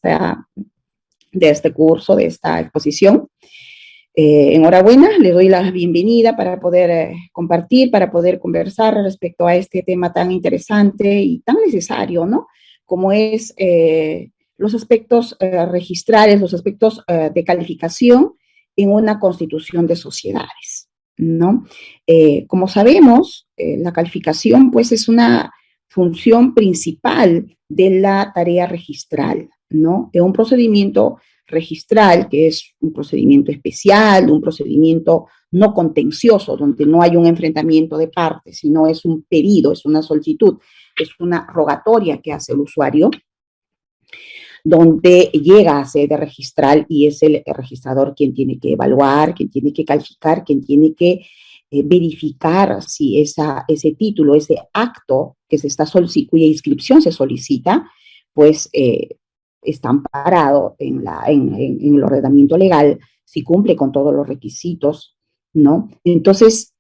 de este curso, de esta exposición. Enhorabuena, les doy la bienvenida para poder compartir, para poder conversar respecto a este tema tan interesante y tan necesario, ¿no? Como es los aspectos registrales, los aspectos de calificación en una constitución de sociedades, ¿no? Como sabemos, la calificación, pues, es una función principal de la tarea registral, ¿no? Es un procedimiento registral, que es un procedimiento especial, un procedimiento no contencioso, donde no hay un enfrentamiento de partes, sino es un pedido, es una solicitud, es una rogatoria que hace el usuario, donde llega a sede registral y es el registrador quien tiene que evaluar, quien tiene que calificar, quien tiene que verificar si ese título, ese acto que se está cuya inscripción se solicita, pues está amparado en el ordenamiento legal, si cumple con todos los requisitos, ¿no? Entonces,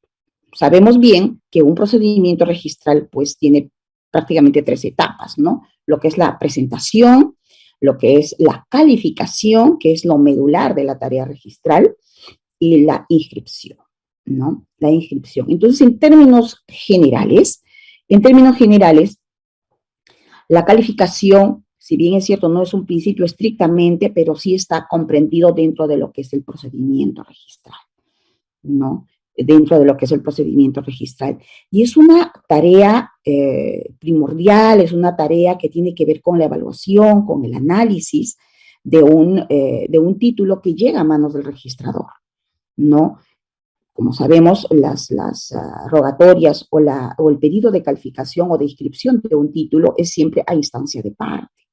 sabemos bien que un procedimiento registral, pues, tiene prácticamente 3 etapas, ¿no? Lo que es la presentación, lo que es la calificación, que es lo medular de la tarea registral, y la inscripción, ¿no? La inscripción. Entonces, en términos generales, la calificación, si bien es cierto, no es un principio estrictamente, pero sí está comprendido dentro de lo que es el procedimiento registral, ¿no? Dentro de lo que es el procedimiento registral. Y es una tarea primordial, es una tarea que tiene que ver con la evaluación, con el análisis de un título que llega a manos del registrador, ¿no? Como sabemos, las rogatorias o el pedido de calificación o de inscripción de un título es siempre a instancia de parte,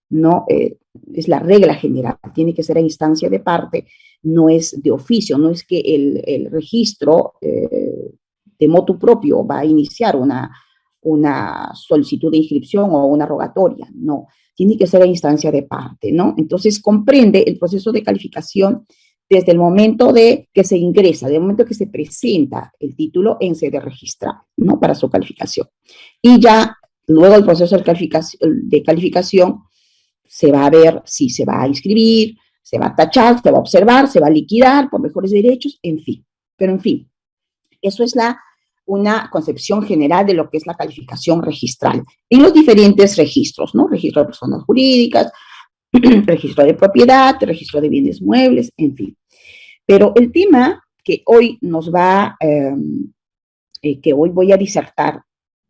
¿no? Es la regla general, tiene que ser a instancia de parte, no es de oficio, no es que el registro de motu propio va a iniciar una solicitud de inscripción o una rogatoria, no, tiene que ser a instancia de parte, ¿no? Entonces comprende el proceso de calificación desde el momento de que se ingresa, desde el momento que se presenta el título en sede registral, ¿no? Para su calificación. Y ya luego el proceso de calificación se va a ver si se va a inscribir, se va a tachar, se va a observar, se va a liquidar por mejores derechos, en fin. Pero en fin, eso es una concepción general de lo que es la calificación registral en los diferentes registros, ¿no? Registro de personas jurídicas, registro de propiedad, registro de bienes muebles, en fin. Pero el tema que hoy que hoy voy a disertar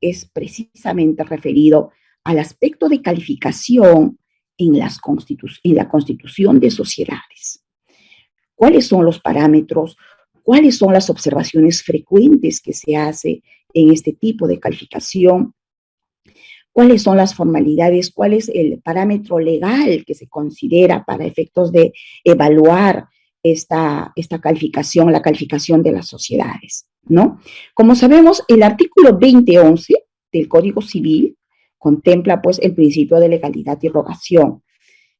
es precisamente referido al aspecto de calificación en la constitución de sociedades. ¿Cuáles son los parámetros? ¿Cuáles son las observaciones frecuentes que se hace en este tipo de calificación? ¿Cuáles son las formalidades? ¿Cuál es el parámetro legal que se considera para efectos de evaluar esta calificación, la calificación de las sociedades, ¿no? Como sabemos, el artículo 2011 del Código Civil contempla, pues, el principio de legalidad y rogación,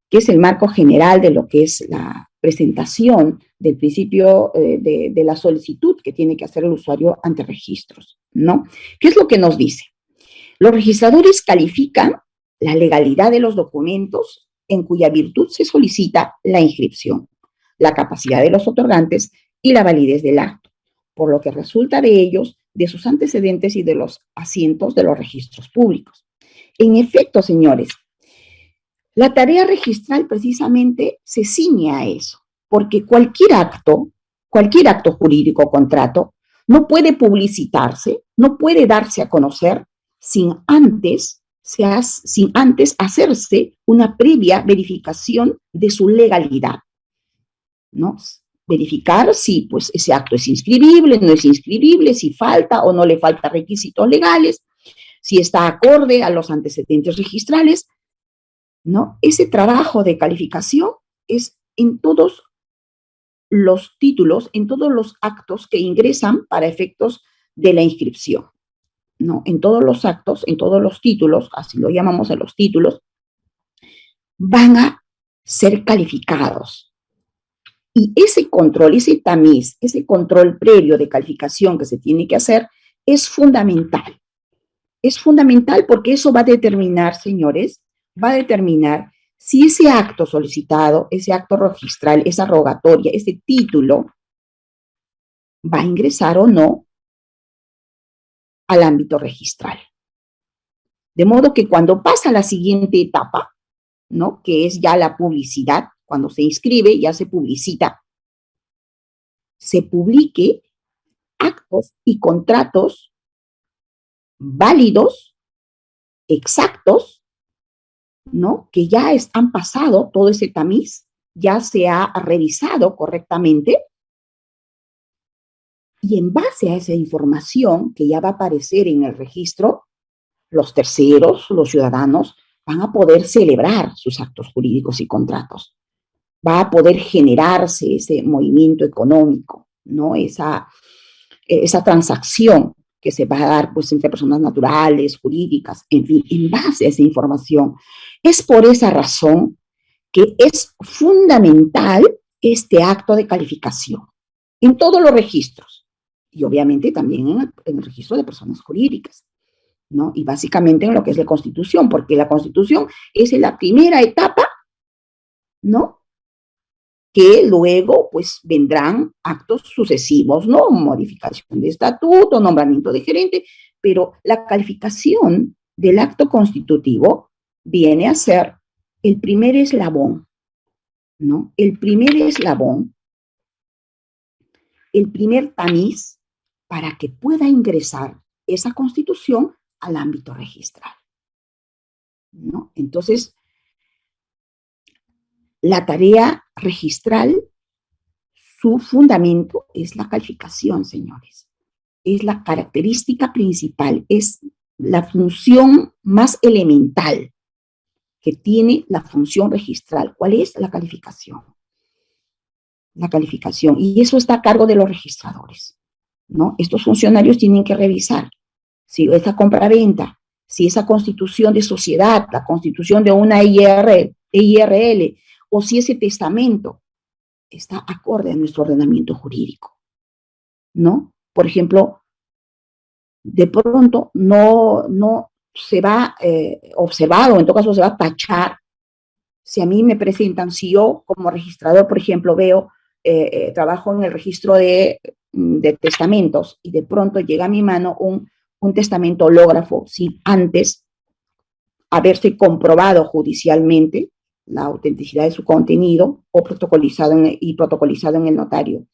que es el marco general de lo que es la presentación del principio de la solicitud que tiene que hacer el usuario ante registros, ¿no? ¿Qué es lo que nos dice? Los registradores califican la legalidad de los documentos en cuya virtud se solicita la inscripción, la capacidad de los otorgantes y la validez del acto, por lo que resulta de ellos, de sus antecedentes y de los asientos de los registros públicos. En efecto, señores, la tarea registral precisamente se ciñe a eso, porque cualquier acto jurídico o contrato no puede publicitarse, no puede darse a conocer sin antes hacerse una previa verificación de su legalidad, ¿no? Verificar si, pues, ese acto es inscribible, no es inscribible, si falta o no le falta requisitos legales, si está acorde a los antecedentes registrales, ¿no? Ese trabajo de calificación es en todos los títulos, en todos los actos que ingresan para efectos de la inscripción, ¿no? En todos los actos, en todos los títulos, así lo llamamos a los títulos, van a ser calificados. Y ese control, ese tamiz, ese control previo de calificación que se tiene que hacer es fundamental. Es fundamental porque eso va a determinar, señores, va a determinar si ese acto solicitado, ese acto registral, esa rogatoria, ese título, va a ingresar o no al ámbito registral. De modo que cuando pasa la siguiente etapa, ¿no? Que es ya la publicidad, cuando se inscribe ya se publicita, se publique actos y contratos válidos, exactos, ¿no? Que ya han pasado todo ese tamiz, ya se ha revisado correctamente, y en base a esa información que ya va a aparecer en el registro, los terceros, los ciudadanos, van a poder celebrar sus actos jurídicos y contratos. Va a poder generarse ese movimiento económico, ¿no? Esa transacción que se va a dar pues entre personas naturales, jurídicas, en fin, en base a esa información. Es por esa razón que es fundamental este acto de calificación en todos los registros y obviamente también en el registro de personas jurídicas, ¿no? Y básicamente en lo que es la Constitución, porque la Constitución es la primera etapa, ¿no? Que luego, pues, vendrán actos sucesivos, ¿no? Modificación de estatuto, nombramiento de gerente, pero la calificación del acto constitutivo viene a ser el primer eslabón, ¿no? El primer eslabón, el primer tamiz para que pueda ingresar esa Constitución al ámbito registral, ¿no? Entonces, la tarea registral, su fundamento es la calificación, señores. Es la característica principal, es la función más elemental que tiene la función registral. ¿Cuál es? La calificación. La calificación. Y eso está a cargo de los registradores, ¿no? Estos funcionarios tienen que revisar si esa compraventa, si esa constitución de sociedad, la constitución de una IRL, o si ese testamento está acorde a nuestro ordenamiento jurídico, ¿no? Por ejemplo, de pronto no se va a observar, o en todo caso se va a tachar. Si a mí me presentan, si yo como registrador, por ejemplo, veo, trabajo en el registro de testamentos y de pronto llega a mi mano un testamento hológrafo sin antes haberse comprobado judicialmente la autenticidad de su contenido o protocolizado en el notario.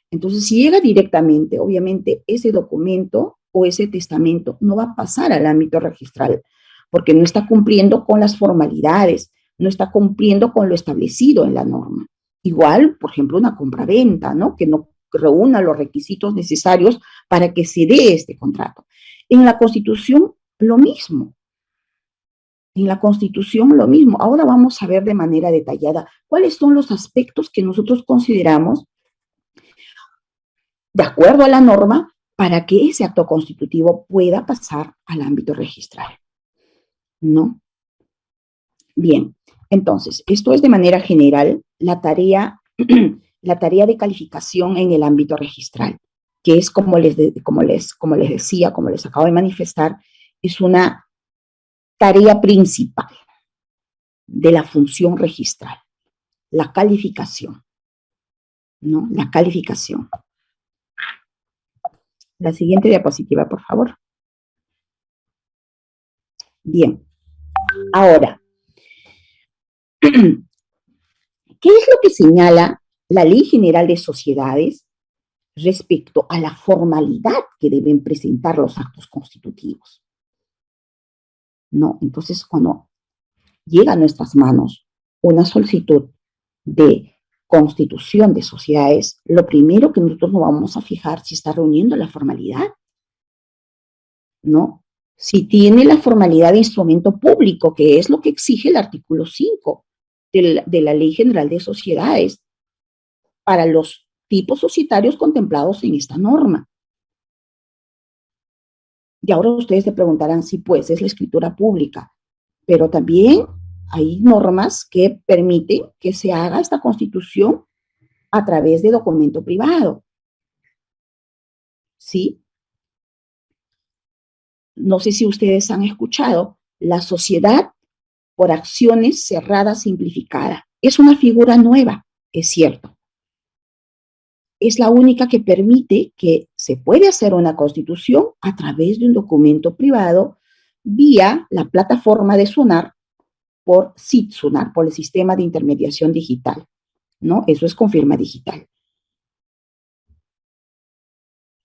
Entonces, si llega directamente, obviamente ese documento o ese testamento no va a pasar al ámbito registral, porque no está cumpliendo con las formalidades, no está cumpliendo con lo establecido en la norma. Igual, por ejemplo, una compraventa, ¿no? Que no reúna los requisitos necesarios para que se dé este contrato. En la Constitución, lo mismo. En la Constitución, lo mismo. Ahora vamos a ver de manera detallada cuáles son los aspectos que nosotros consideramos de acuerdo a la norma para que ese acto constitutivo pueda pasar al ámbito registral, ¿no? Bien, entonces, esto es de manera general la tarea, la tarea de calificación en el ámbito registral, que es como les decía, como les acabo de manifestar, es una tarea principal de la función registral, la calificación, ¿no? La calificación. La siguiente diapositiva, por favor. Bien, ahora, ¿qué es lo que señala la Ley General de Sociedades respecto a la formalidad que deben presentar los actos constitutivos? ¿No? Entonces, cuando llega a nuestras manos una solicitud de constitución de sociedades, lo primero que nosotros nos vamos a fijar si está reuniendo la formalidad, ¿no? Si tiene la formalidad de instrumento público, que es lo que exige el artículo 5 de la Ley General de Sociedades para los tipos societarios contemplados en esta norma. Y ahora ustedes se preguntarán si pues es la escritura pública, pero también hay normas que permiten que se haga esta constitución a través de documento privado. ¿Sí? No sé si ustedes han escuchado, la sociedad por acciones cerrada simplificada. Es una figura nueva, es cierto. Es la única que permite que se puede hacer una constitución a través de un documento privado vía la plataforma de Sunar por SID Sunar, por el sistema de intermediación digital, ¿no? Eso es con firma digital.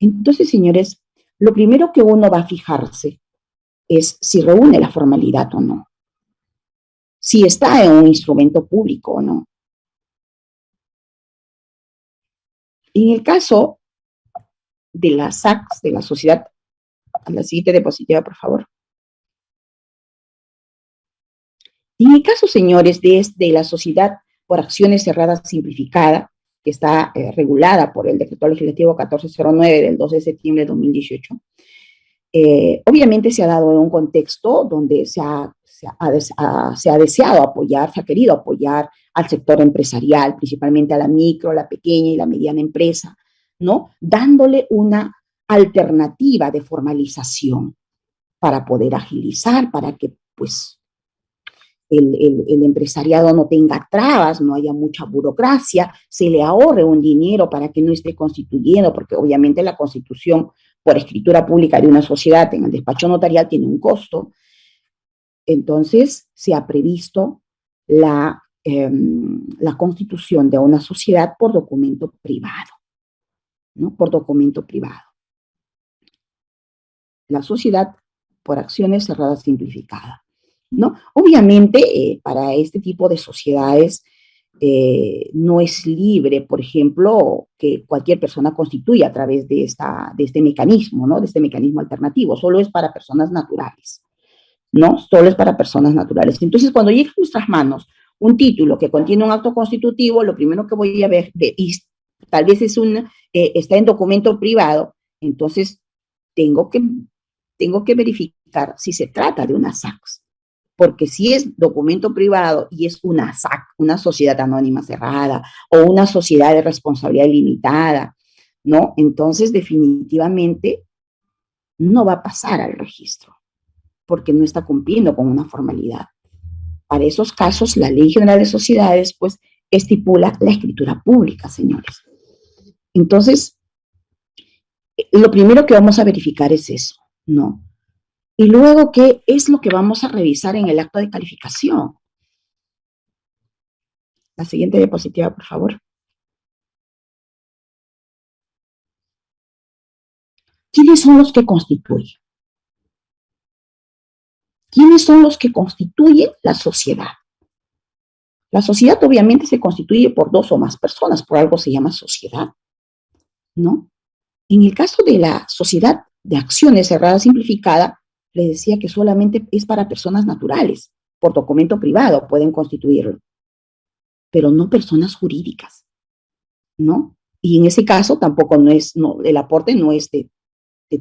Entonces, señores, lo primero que uno va a fijarse es si reúne la formalidad o no, si está en un instrumento público o no. En el caso de la SACS, de la sociedad, a la siguiente diapositiva, por favor. En el caso, señores, de la sociedad por acciones cerradas simplificada, que está regulada por el Decreto Legislativo 1409 del 12 de septiembre de 2018, obviamente se ha dado en un contexto donde se ha deseado apoyar, se ha querido apoyar al sector empresarial, principalmente a la micro, la pequeña y la mediana empresa, ¿no? Dándole una alternativa de formalización para poder agilizar, para que, pues, el empresariado no tenga trabas, no haya mucha burocracia, se le ahorre un dinero para que no esté constituyendo, porque obviamente la constitución por escritura pública de una sociedad en el despacho notarial tiene un costo. Entonces, se ha previsto la constitución de una sociedad por documento privado, ¿no? Por documento privado. La sociedad por acciones cerradas simplificada, ¿no? Obviamente, para este tipo de sociedades no es libre, por ejemplo, que cualquier persona constituya a través de este mecanismo, ¿no? De este mecanismo alternativo, solo es para personas naturales, ¿no? Solo es para personas naturales. Entonces, cuando llega a nuestras manos un título que contiene un acto constitutivo, lo primero que voy a ver, y tal vez está en documento privado, entonces tengo que verificar si se trata de una SACS. Porque si es documento privado y es una SAC, una sociedad anónima cerrada, o una sociedad de responsabilidad limitada, ¿no? Entonces, definitivamente, no va a pasar al registro, porque no está cumpliendo con una formalidad. Para esos casos, la Ley General de Sociedades, pues, estipula la escritura pública, señores. Entonces, lo primero que vamos a verificar es eso, ¿no? Y luego, ¿qué es lo que vamos a revisar en el acto de calificación? La siguiente diapositiva, por favor. ¿Quiénes son los que constituyen? ¿Quiénes son los que constituyen la sociedad? La sociedad obviamente se constituye por dos o más personas, por algo se llama sociedad, ¿no? En el caso de la sociedad de acciones cerrada simplificada, les decía que solamente es para personas naturales, por documento privado pueden constituirlo, pero no personas jurídicas, ¿no? Y en ese caso tampoco el aporte no es de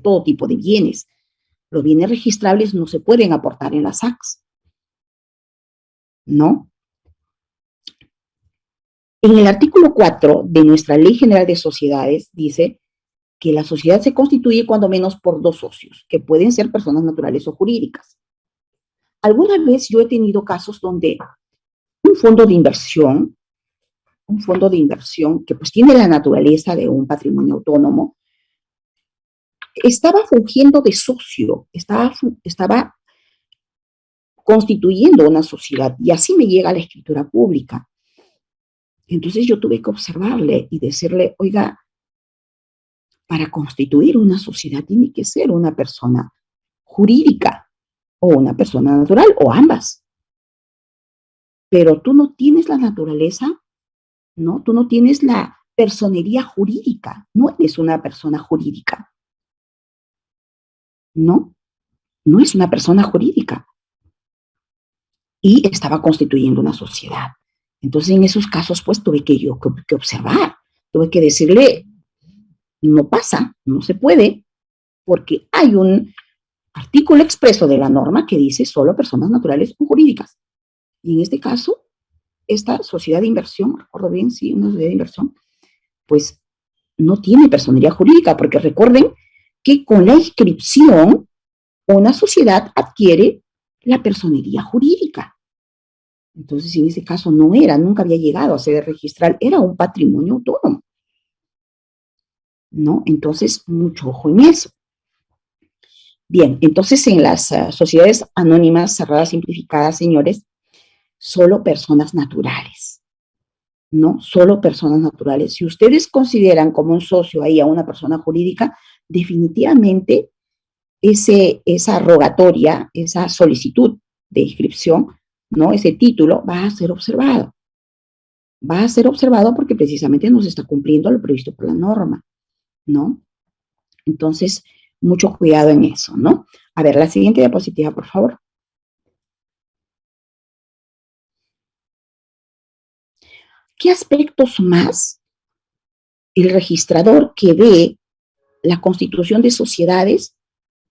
todo tipo de bienes. Los bienes registrables no se pueden aportar en las SACS, ¿no? En el artículo 4 de nuestra Ley General de Sociedades dice que la sociedad se constituye cuando menos por dos socios, que pueden ser personas naturales o jurídicas. Alguna vez yo he tenido casos donde un fondo de inversión que pues tiene la naturaleza de un patrimonio autónomo, estaba fungiendo de socio, estaba constituyendo una sociedad, y así me llega la escritura pública. Entonces yo tuve que observarle y decirle, oiga, para constituir una sociedad tiene que ser una persona jurídica o una persona natural o ambas. Pero tú no tienes la naturaleza, ¿no? Tú no tienes la personería jurídica, no eres una persona jurídica, ¿no? No es una persona jurídica. Y estaba constituyendo una sociedad. Entonces, en esos casos, pues, tuve que observar, tuve que decirle, no pasa, no se puede, porque hay un artículo expreso de la norma que dice solo personas naturales o jurídicas. Y en este caso, esta sociedad de inversión, recuerdo bien, sí, una sociedad de inversión, pues no tiene personería jurídica, porque recuerden que con la inscripción, una sociedad adquiere la personería jurídica. Entonces, en ese caso no era, nunca había llegado a ser registral, era un patrimonio autónomo, ¿no? Entonces, mucho ojo en eso. Bien, entonces en las sociedades anónimas cerradas simplificadas, señores, solo personas naturales, ¿no? Solo personas naturales. Si ustedes consideran como un socio ahí a una persona jurídica, definitivamente esa rogatoria, esa solicitud de inscripción, ¿no? Ese título va a ser observado. Va a ser observado porque precisamente no se está cumpliendo lo previsto por la norma, ¿no? Entonces, mucho cuidado en eso, ¿no? A ver, la siguiente diapositiva, por favor. ¿Qué aspectos más el registrador que ve la constitución de sociedades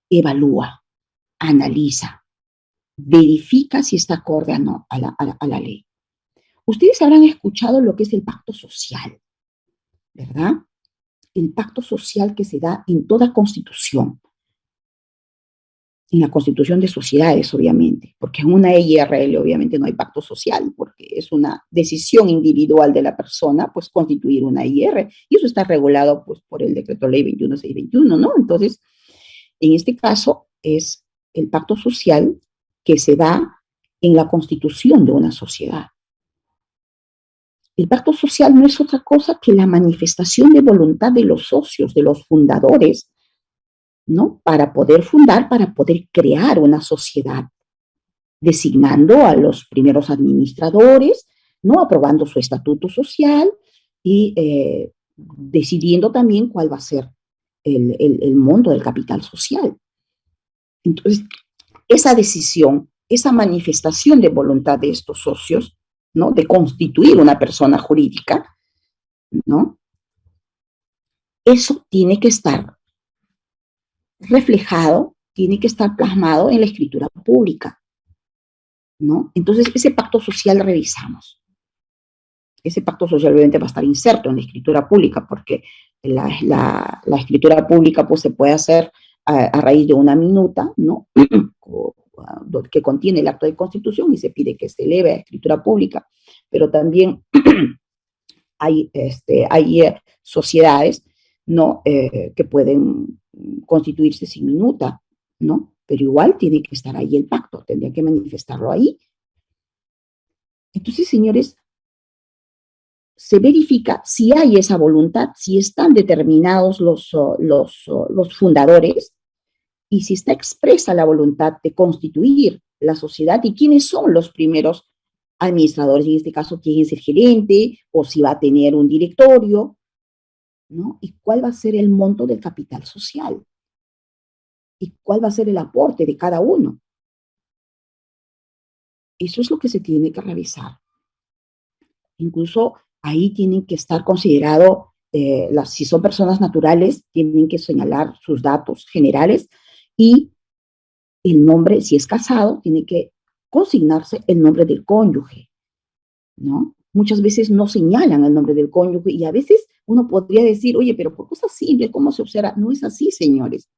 evalúa, analiza, verifica si está acorde o no a la ley? Ustedes habrán escuchado lo que es el pacto social, ¿verdad? El pacto social que se da en toda constitución, en la constitución de sociedades, obviamente, porque en una EIRL obviamente no hay pacto social, porque es una decisión individual de la persona, pues constituir una IR, y eso está regulado pues por el decreto ley 21621, ¿no? Entonces, en este caso es el pacto social que se da en la constitución de una sociedad. El pacto social no es otra cosa que la manifestación de voluntad de los socios, de los fundadores, ¿no? Para poder fundar, para poder crear una sociedad, designando a los primeros administradores, ¿no? Aprobando su estatuto social y decidiendo también cuál va a ser el monto del capital social. Entonces, esa decisión, esa manifestación de voluntad de estos socios, ¿no? De constituir una persona jurídica, ¿no? Eso tiene que estar reflejado, tiene que estar plasmado en la escritura pública, ¿no? Entonces, ese pacto social revisamos. Ese pacto social obviamente va a estar inserto en la escritura pública, porque la escritura pública pues se puede hacer a raíz de una minuta, ¿no? Que contiene el acto de constitución y se pide que se eleve a escritura pública, pero también hay sociedades, ¿no? Que pueden constituirse sin minuta, ¿no? Pero igual tiene que estar ahí el pacto, tendría que manifestarlo ahí. Entonces, señores, se verifica si hay esa voluntad, si están determinados los fundadores y si está expresa la voluntad de constituir la sociedad y quiénes son los primeros administradores, en este caso, quién es el gerente o si va a tener un directorio, ¿no? Y cuál va a ser el monto del capital social y cuál va a ser el aporte de cada uno. Eso es lo que se tiene que revisar. Incluso ahí tienen que estar considerados, si son personas naturales, tienen que señalar sus datos generales y el nombre, si es casado, tiene que consignarse el nombre del cónyuge, ¿no? Muchas veces no señalan el nombre del cónyuge y a veces uno podría decir, oye, pero por cosas simples, ¿cómo se observa? No es así, señores.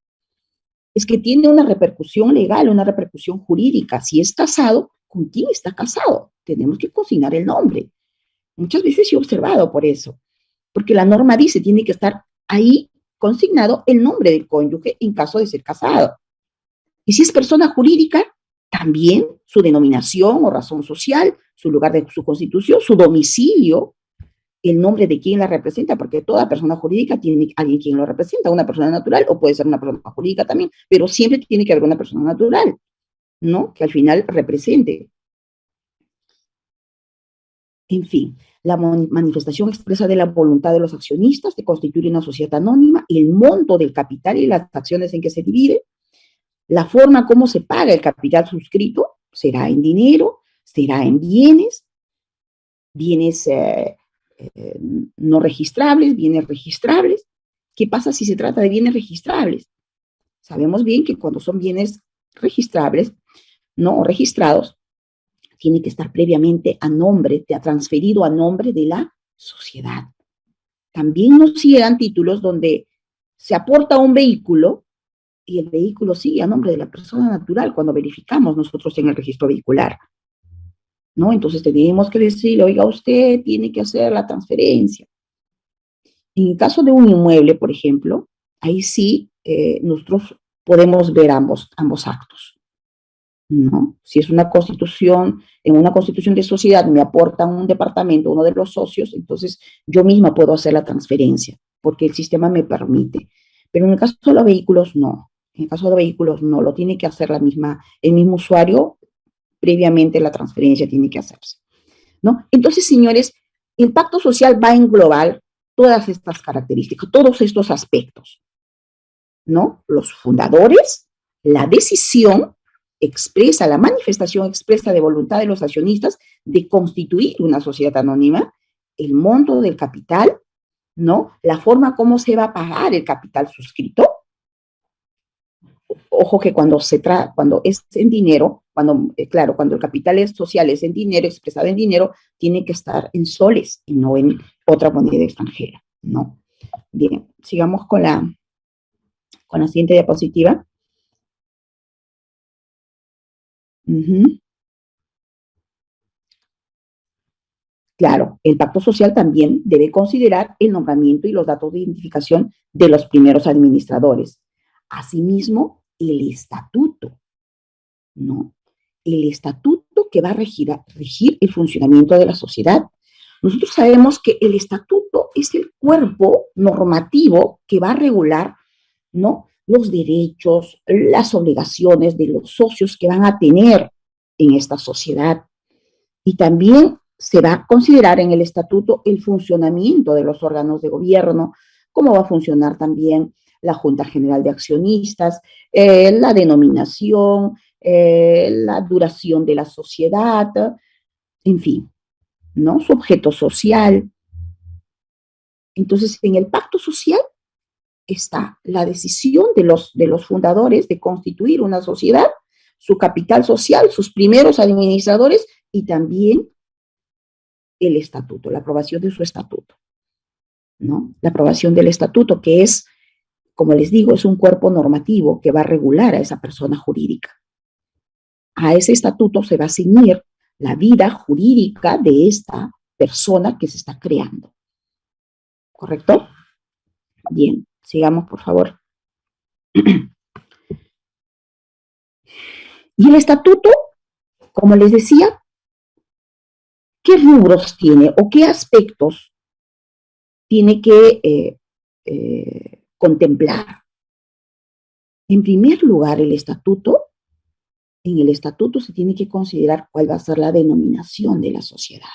Es que tiene una repercusión legal, una repercusión jurídica. Si es casado, ¿con quién está casado? Tenemos que consignar el nombre. Muchas veces he observado por eso, porque la norma dice, tiene que estar ahí consignado el nombre del cónyuge en caso de ser casado. Y si es persona jurídica, también su denominación o razón social, su lugar de su constitución, su domicilio, el nombre de quien la representa, porque toda persona jurídica tiene alguien quien lo representa, una persona natural o puede ser una persona jurídica también, pero siempre tiene que haber una persona natural, ¿no? Que al final represente. En fin, la manifestación expresa de la voluntad de los accionistas de constituir una sociedad anónima, el monto del capital y las acciones en que se divide, la forma como se paga el capital suscrito, será en dinero, será en bienes, bienes no registrables, bienes registrables. ¿Qué pasa si se trata de bienes registrables? Sabemos bien que cuando son bienes registrables, no o registrados, tiene que estar previamente a nombre, transferido a nombre de la sociedad. También nos llegan títulos donde se aporta un vehículo y el vehículo sigue a nombre de la persona natural cuando verificamos nosotros en el registro vehicular. ¿no? Entonces tenemos que decirle, oiga, usted tiene que hacer la transferencia. En el caso de un inmueble, por ejemplo, ahí sí nosotros podemos ver ambos actos, ¿no? Si es una constitución, en una constitución de sociedad me aportan un departamento, uno de los socios, entonces yo misma puedo hacer la transferencia, porque el sistema me permite. Pero en el caso de los vehículos, no. En el caso de los vehículos, no. Lo tiene que hacer el mismo usuario, previamente la transferencia tiene que hacerse, ¿no? Entonces, señores, el pacto social va a englobar todas estas características, todos estos aspectos, ¿no? Los fundadores, la decisión expresa, la manifestación expresa de voluntad de los accionistas de constituir una sociedad anónima, el monto del capital, ¿no? La forma como se va a pagar el capital suscrito. Ojo que cuando es en dinero, claro, cuando el capital es social es en dinero, expresado en dinero, tiene que estar en soles y no en otra moneda extranjera, ¿no? Bien, sigamos con la siguiente diapositiva. Claro, el pacto social también debe considerar el nombramiento y los datos de identificación de los primeros administradores. Asimismo, el estatuto, ¿no? El estatuto que va a regir el funcionamiento de la sociedad. Nosotros sabemos que el estatuto es el cuerpo normativo que va a regular, ¿no?, los derechos, las obligaciones de los socios que van a tener en esta sociedad. Y también se va a considerar en el estatuto el funcionamiento de los órganos de gobierno, cómo va a funcionar también la Junta General de Accionistas, la denominación, la duración de la sociedad, en fin, ¿no? Su objeto social. Entonces, en el pacto social está la decisión de los fundadores de constituir una sociedad, su capital social, sus primeros administradores y también el estatuto, la aprobación de su estatuto, ¿no? La aprobación del estatuto, que es, como les digo, es un cuerpo normativo que va a regular a esa persona jurídica. A ese estatuto se va a ceñir la vida jurídica de esta persona que se está creando. ¿Correcto? Bien, sigamos, por favor. Y el estatuto, como les decía, ¿qué rubros tiene o qué aspectos tiene que contemplar? En primer lugar, en el estatuto se tiene que considerar cuál va a ser la denominación de la sociedad.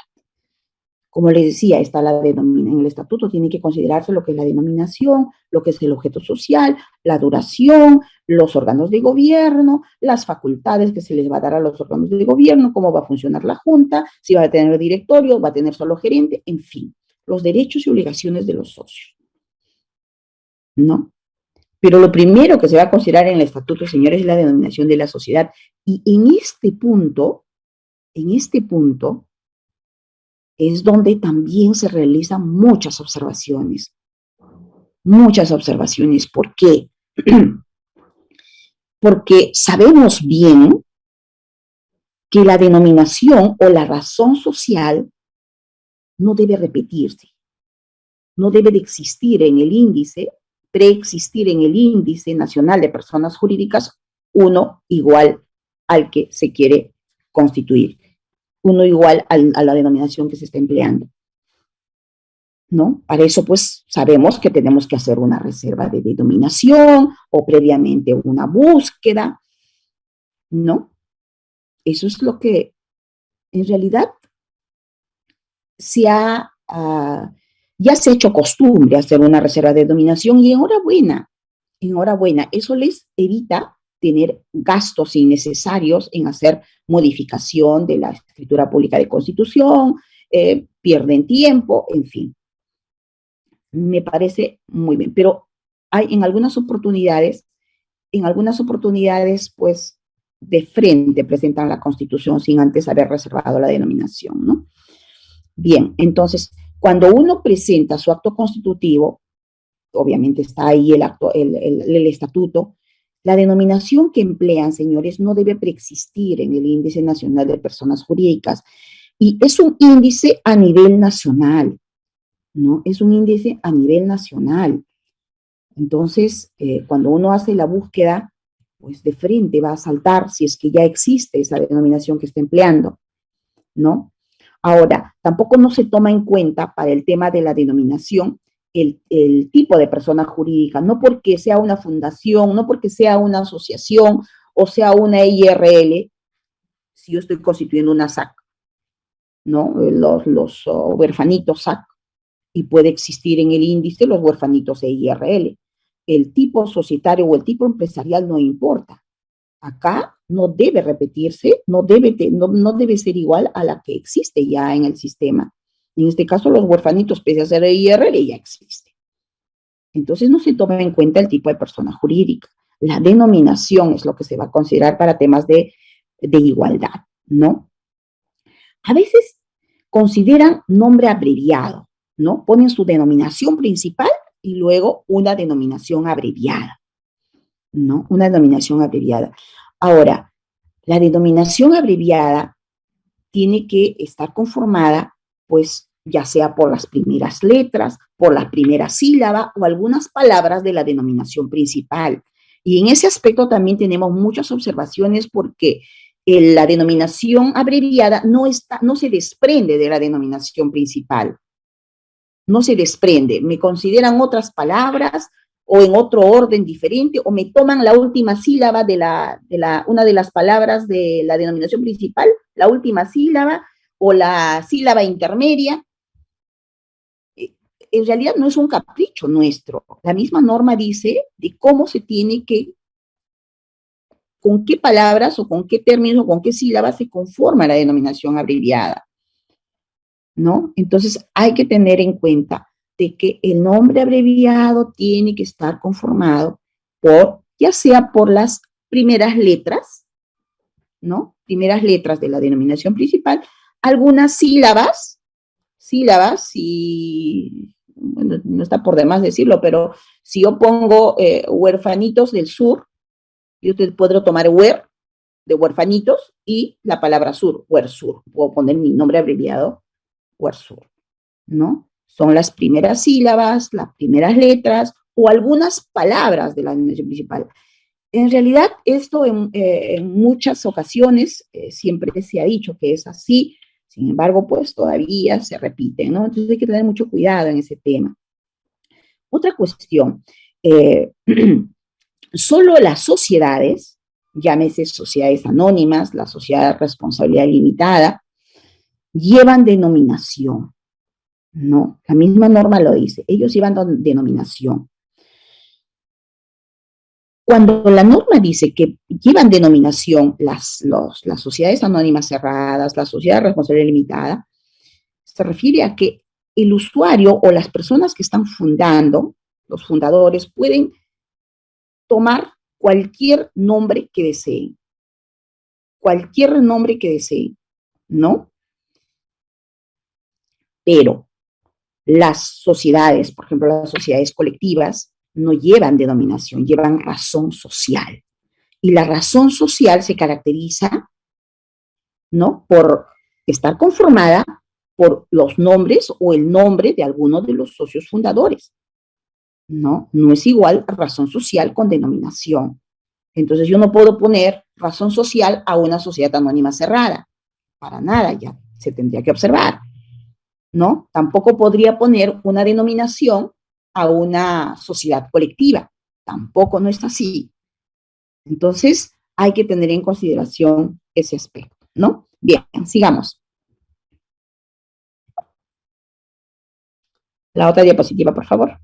Como les decía, en el estatuto tiene que considerarse lo que es la denominación, lo que es el objeto social, la duración, los órganos de gobierno, las facultades que se les va a dar a los órganos de gobierno, cómo va a funcionar la junta, si va a tener directorio, va a tener solo gerente, en fin, los derechos y obligaciones de los socios, ¿no? Pero lo primero que se va a considerar en el estatuto, señores, es la denominación de la sociedad. Y en este punto, es donde también se realizan muchas observaciones. Muchas observaciones. ¿Por qué? Porque sabemos bien que la denominación o la razón social no debe repetirse, no debe de existir en el índice, preexistir en el índice nacional de personas jurídicas, uno igual al que se quiere constituir, uno igual a la denominación que se está empleando, ¿no? Para eso, pues, sabemos que tenemos que hacer una reserva de denominación o previamente una búsqueda, ¿no? Eso es lo que en realidad ya se ha hecho costumbre hacer una reserva de denominación y enhorabuena, eso les evita tener gastos innecesarios en hacer modificación de la escritura pública de constitución, pierden tiempo, en fin. Me parece muy bien, pero hay en algunas oportunidades, pues, de frente presentan la constitución sin antes haber reservado la denominación, ¿no? Bien, entonces, cuando uno presenta su acto constitutivo, obviamente está ahí el estatuto, La denominación que emplean, señores, no debe preexistir en el Índice Nacional de Personas Jurídicas y es un índice a nivel nacional, ¿no? Es un índice a nivel nacional. Entonces, cuando uno hace la búsqueda, pues de frente va a saltar si es que ya existe esa denominación que está empleando, ¿no? Ahora, tampoco no se toma en cuenta para el tema de la denominación el tipo de persona jurídica, no porque sea una fundación, no porque sea una asociación o sea una IRL, si yo estoy constituyendo una SAC, ¿no? Los huerfanitos SAC, y puede existir en el índice los huerfanitos EIRL. El tipo societario o el tipo empresarial no importa. Acá no debe repetirse, no debe ser igual a la que existe ya en el sistema. En este caso, los huerfanitos, pese a ser EIRL, ya existe. Entonces, no se toma en cuenta el tipo de persona jurídica. La denominación es lo que se va a considerar para temas de igualdad, ¿no? A veces consideran nombre abreviado, ¿no? Ponen su denominación principal y luego una denominación abreviada, ¿no? Una denominación abreviada. Ahora, la denominación abreviada tiene que estar conformada, pues, ya sea por las primeras letras, por la primera sílaba o algunas palabras de la denominación principal. Y en ese aspecto también tenemos muchas observaciones porque la denominación abreviada no se desprende de la denominación principal, no se desprende, me consideran otras palabras o en otro orden diferente, o me toman la última sílaba una de las palabras de la denominación principal, la última sílaba o la sílaba intermedia. En realidad no es un capricho nuestro. La misma norma dice de cómo se tiene que, con qué palabras o con qué términos o con qué sílabas se conforma la denominación abreviada, ¿no? Entonces hay que tener en cuenta de que el nombre abreviado tiene que estar conformado por, ya sea por las primeras letras, ¿no? Primeras letras de la denominación principal, algunas sílabas, y bueno, no está por demás decirlo, pero si yo pongo huerfanitos del sur, yo te puedo tomar de huerfanitos y la palabra sur, huersur, puedo poner mi nombre abreviado, huersur, ¿no? Son las primeras sílabas, las primeras letras o algunas palabras de la denominación principal. En realidad, esto en muchas ocasiones siempre se ha dicho que es así, sin embargo, pues todavía se repite, ¿no? Entonces hay que tener mucho cuidado en ese tema. Otra cuestión, solo las sociedades, llámese sociedades anónimas, la sociedad de responsabilidad limitada, llevan denominación, ¿no? La misma norma lo dice, ellos llevan denominación. Cuando la norma dice que llevan denominación las sociedades anónimas cerradas, la sociedad de responsabilidad limitada, se refiere a que el usuario o las personas que están fundando, los fundadores, pueden tomar cualquier nombre que deseen, ¿no? Pero las sociedades, por ejemplo, las sociedades colectivas, no llevan denominación, llevan razón social. Y la razón social se caracteriza, ¿no? Por estar conformada por los nombres o el nombre de alguno de los socios fundadores, ¿no? No es igual razón social con denominación. Entonces yo no puedo poner razón social a una sociedad anónima cerrada. Para nada, ya se tendría que observar, ¿no? Tampoco podría poner una denominación a una sociedad colectiva. Tampoco no es así. Entonces, hay que tener en consideración ese aspecto, ¿no? Bien, sigamos. La otra diapositiva, por favor.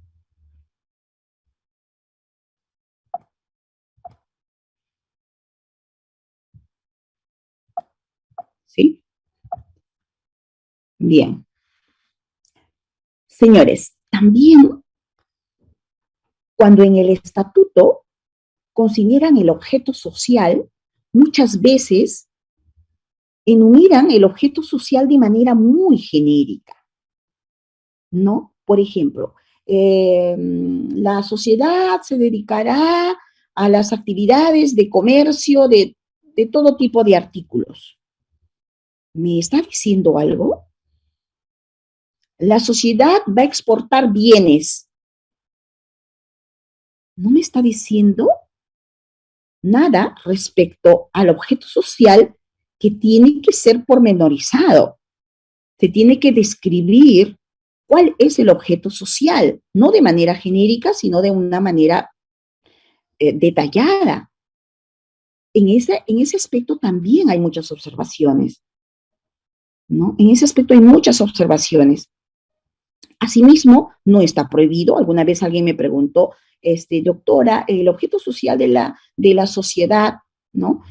¿Sí? Bien. Señores, también cuando en el estatuto consideran el objeto social, muchas veces enumeran el objeto social de manera muy genérica, ¿no? Por ejemplo, la sociedad se dedicará a las actividades de comercio de todo tipo de artículos. ¿Me está diciendo algo? La sociedad va a exportar bienes. No me está diciendo nada respecto al objeto social que tiene que ser pormenorizado. Se tiene que describir cuál es el objeto social, no de manera genérica, sino de una manera detallada. En ese aspecto también hay muchas observaciones, ¿no? En ese aspecto hay muchas observaciones. Asimismo, no está prohibido. Alguna vez alguien me preguntó, doctora, el objeto social de la sociedad, ¿no?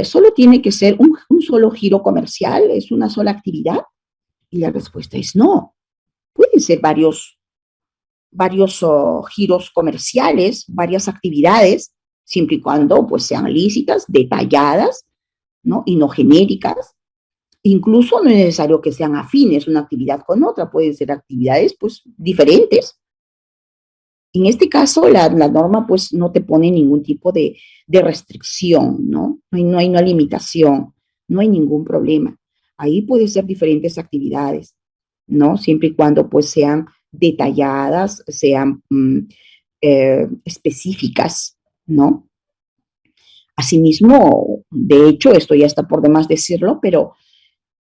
¿Solo tiene que ser un solo giro comercial? ¿Es una sola actividad? Y la respuesta es no. Pueden ser varios giros comerciales, varias actividades, siempre y cuando pues, sean lícitas, detalladas, ¿no? Y no genéricas. Incluso no es necesario que sean afines una actividad con otra, pueden ser actividades pues diferentes. En este caso, la norma pues no te pone ningún tipo de restricción, ¿no? No hay una limitación, no hay ningún problema. Ahí pueden ser diferentes actividades, ¿no? Siempre y cuando pues sean detalladas, sean específicas, ¿no? Asimismo, de hecho, esto ya está por demás decirlo, pero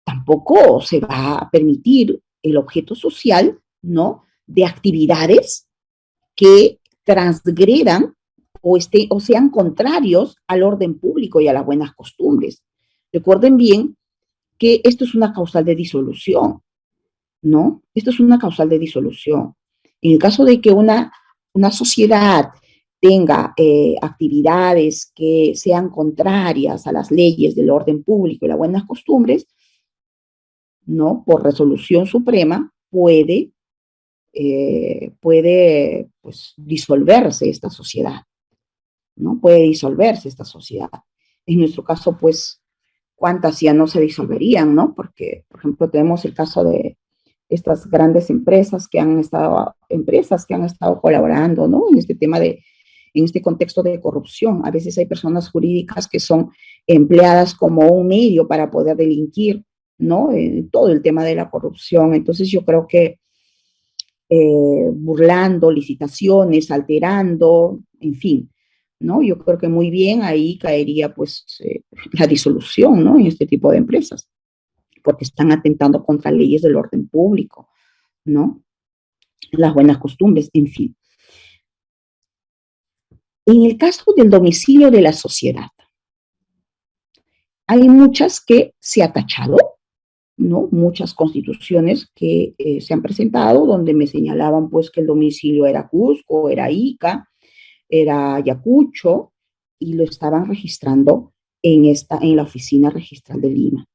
tampoco se va a permitir el objeto social, ¿no? De actividades que transgredan o sean contrarios al orden público y a las buenas costumbres. Recuerden bien que esto es una causal de disolución, ¿no? Esto es una causal de disolución. En el caso de que una sociedad tenga actividades que sean contrarias a las leyes del orden público y las buenas costumbres, ¿no? Por resolución suprema puede pues, disolverse esta sociedad, ¿no? Puede disolverse esta sociedad. En nuestro caso, pues, ¿cuántas ya no se disolverían, no? Porque, por ejemplo, tenemos el caso de estas grandes empresas que han estado colaborando, ¿no? En este tema en este contexto de corrupción. A veces hay personas jurídicas que son empleadas como un medio para poder delinquir, ¿no? Todo el tema de la corrupción. Entonces yo creo que burlando licitaciones, alterando, en fin, ¿no? Yo creo que muy bien ahí caería pues la disolución, ¿no? En este tipo de empresas, porque están atentando contra leyes del orden público, ¿no? Las buenas costumbres, en fin. En el caso del domicilio de la sociedad, hay muchas que se ha tachado, ¿no? Muchas constituciones que se han presentado donde me señalaban pues que el domicilio era Cusco, era Ica, era Ayacucho, y lo estaban registrando en la oficina registral de Lima,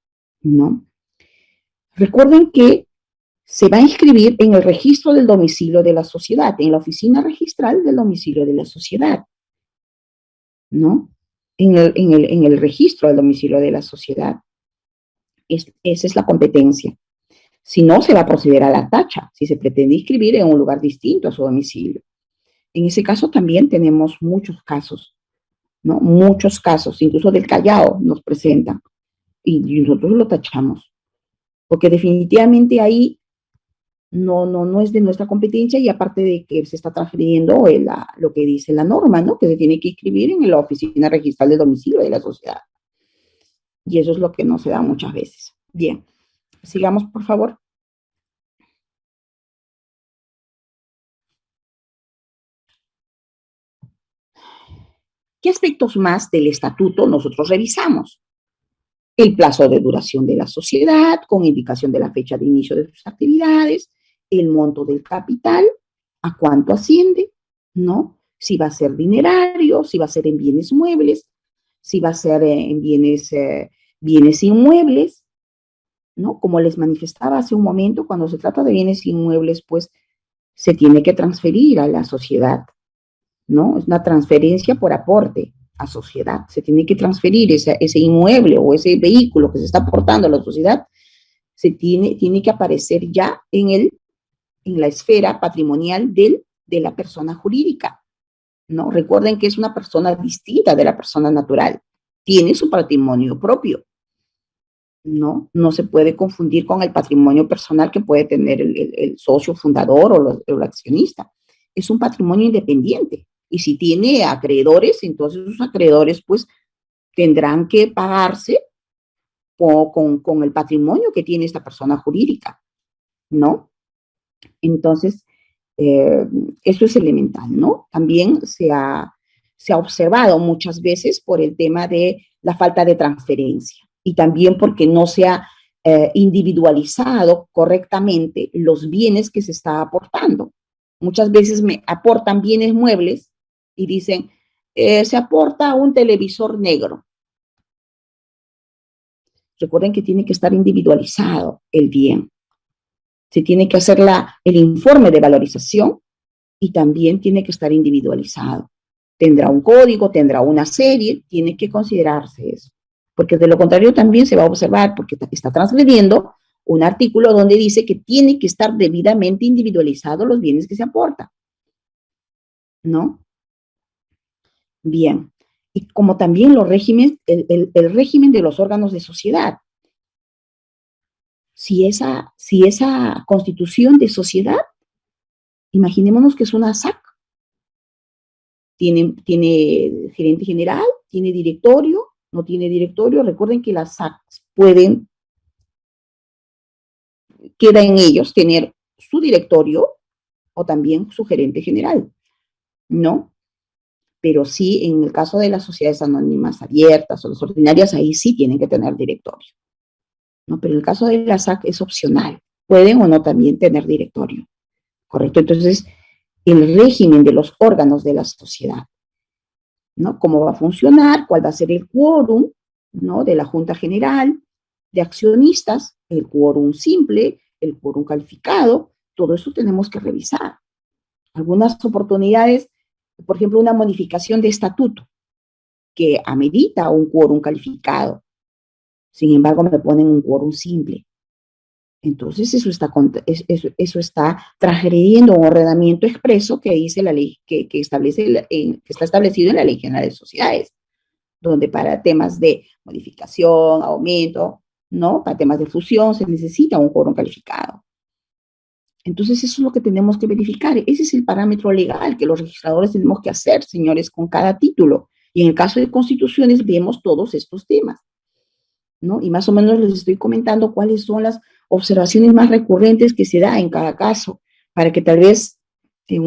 ¿no? Recuerden que se va a inscribir en el registro del domicilio de la sociedad, en la oficina registral del domicilio de la sociedad, ¿no? En el registro del domicilio de la sociedad. Esa es la competencia. Si no, se va a proceder a la tacha, si se pretende inscribir en un lugar distinto a su domicilio. En ese caso también tenemos muchos casos, ¿no? Muchos casos, incluso del Callao nos presentan y nosotros lo tachamos, porque definitivamente ahí no es de nuestra competencia y aparte de que se está transfiriendo lo que dice la norma, ¿no? Que se tiene que inscribir en la oficina registral de domicilio de la sociedad. Y eso es lo que no se da muchas veces. Bien, sigamos por favor. ¿Qué aspectos más del estatuto nosotros revisamos? El plazo de duración de la sociedad, con indicación de la fecha de inicio de sus actividades, el monto del capital, a cuánto asciende, ¿no? Si va a ser dinerario, si va a ser en bienes muebles, si va a ser en bienes inmuebles, ¿no? Como les manifestaba hace un momento, cuando se trata de bienes inmuebles, pues se tiene que transferir a la sociedad, ¿no? Es una transferencia por aporte a sociedad. Se tiene que transferir ese inmueble o ese vehículo que se está aportando a la sociedad, tiene que aparecer ya en la esfera patrimonial de la persona jurídica, ¿no? Recuerden que es una persona distinta de la persona natural, tiene su patrimonio propio, ¿no? No se puede confundir con el patrimonio personal que puede tener el socio fundador o el accionista. Es un patrimonio independiente. Y si tiene acreedores, entonces sus acreedores pues tendrán que pagarse con el patrimonio que tiene esta persona jurídica, ¿no? Entonces, eh, eso es elemental, ¿no? También se ha observado muchas veces por el tema de la falta de transferencia y también porque no se ha individualizado correctamente los bienes que se está aportando. Muchas veces me aportan bienes muebles y dicen, se aporta un televisor negro. Recuerden que tiene que estar individualizado el bien. Se tiene que hacer el informe de valorización y también tiene que estar individualizado. Tendrá un código, tendrá una serie, tiene que considerarse eso. Porque de lo contrario también se va a observar, porque está transgrediendo un artículo donde dice que tiene que estar debidamente individualizados los bienes que se aportan, ¿no? Bien. Y como también los regímenes, el régimen de los órganos de sociedad. Si esa constitución de sociedad, imaginémonos que es una SAC, tiene gerente general, tiene directorio, no tiene directorio. Recuerden que las SACs queda en ellos tener su directorio o también su gerente general, ¿no? Pero sí, en el caso de las sociedades anónimas abiertas o las ordinarias, ahí sí tienen que tener directorio, ¿no? Pero en el caso de la SAC es opcional, pueden o no también tener directorio, ¿correcto? Entonces, el régimen de los órganos de la sociedad, ¿no? ¿Cómo va a funcionar? ¿Cuál va a ser el quórum, ¿no? De la Junta General de Accionistas, el quórum simple, el quórum calificado, todo eso tenemos que revisar. Algunas oportunidades, por ejemplo, una modificación de estatuto que amerita un quórum calificado, sin embargo me ponen un quórum simple. Entonces eso está transgrediendo un ordenamiento expreso que dice la ley, que está establecido en la Ley General de Sociedades, donde para temas de modificación, aumento, ¿no? Para temas de fusión se necesita un quórum calificado. Entonces eso es lo que tenemos que verificar. Ese es el parámetro legal que los registradores tenemos que hacer, señores, con cada título. Y en el caso de constituciones vemos todos estos temas, ¿no? Y más o menos les estoy comentando cuáles son las observaciones más recurrentes que se da en cada caso, para que tal vez en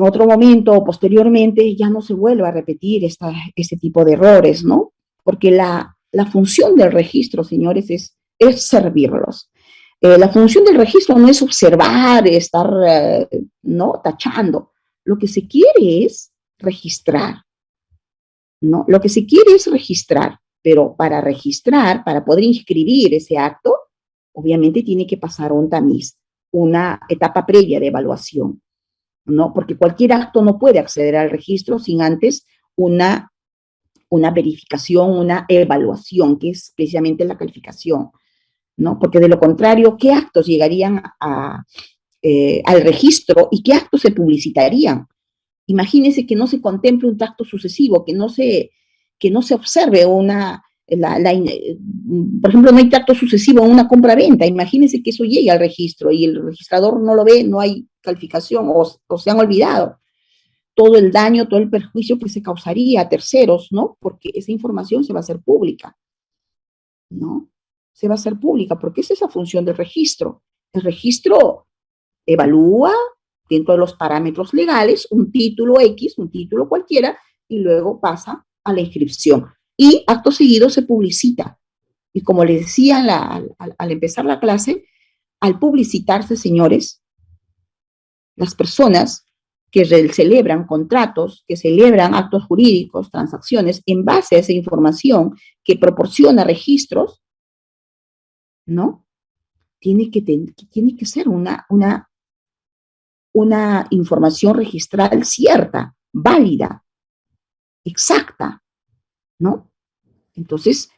otro momento o posteriormente ya no se vuelva a repetir este tipo de errores, ¿no? Porque la función del registro, señores, es servirlos. La función del registro no es observar, estar, ¿no? Tachando. Lo que se quiere es registrar, ¿no? Lo que se quiere es registrar, pero para registrar, para poder inscribir ese acto, obviamente tiene que pasar un tamiz, una etapa previa de evaluación, ¿no? Porque cualquier acto no puede acceder al registro sin antes una verificación, una evaluación, que es precisamente la calificación, ¿no? Porque de lo contrario, ¿qué actos llegarían al registro y qué actos se publicitarían? Imagínense que no se contemple un tracto sucesivo, que no se observe por ejemplo, no hay tracto sucesivo en una compra-venta. Imagínense que eso llegue al registro y el registrador no lo ve, no hay calificación o se han olvidado. Todo el daño, todo el perjuicio que se causaría a terceros, ¿no? Porque esa información se va a hacer pública, ¿no? Se va a hacer pública, porque esa es la función del registro. El registro evalúa dentro de los parámetros legales un título X, un título cualquiera, y luego pasa a la inscripción. Y acto seguido se publicita. Y como les decía al empezar la clase, al publicitarse, señores, las personas que celebran contratos, que celebran actos jurídicos, transacciones, en base a esa información que proporciona registros, ¿no? Tiene que ser una información registral cierta, válida, exacta, ¿no? Entonces,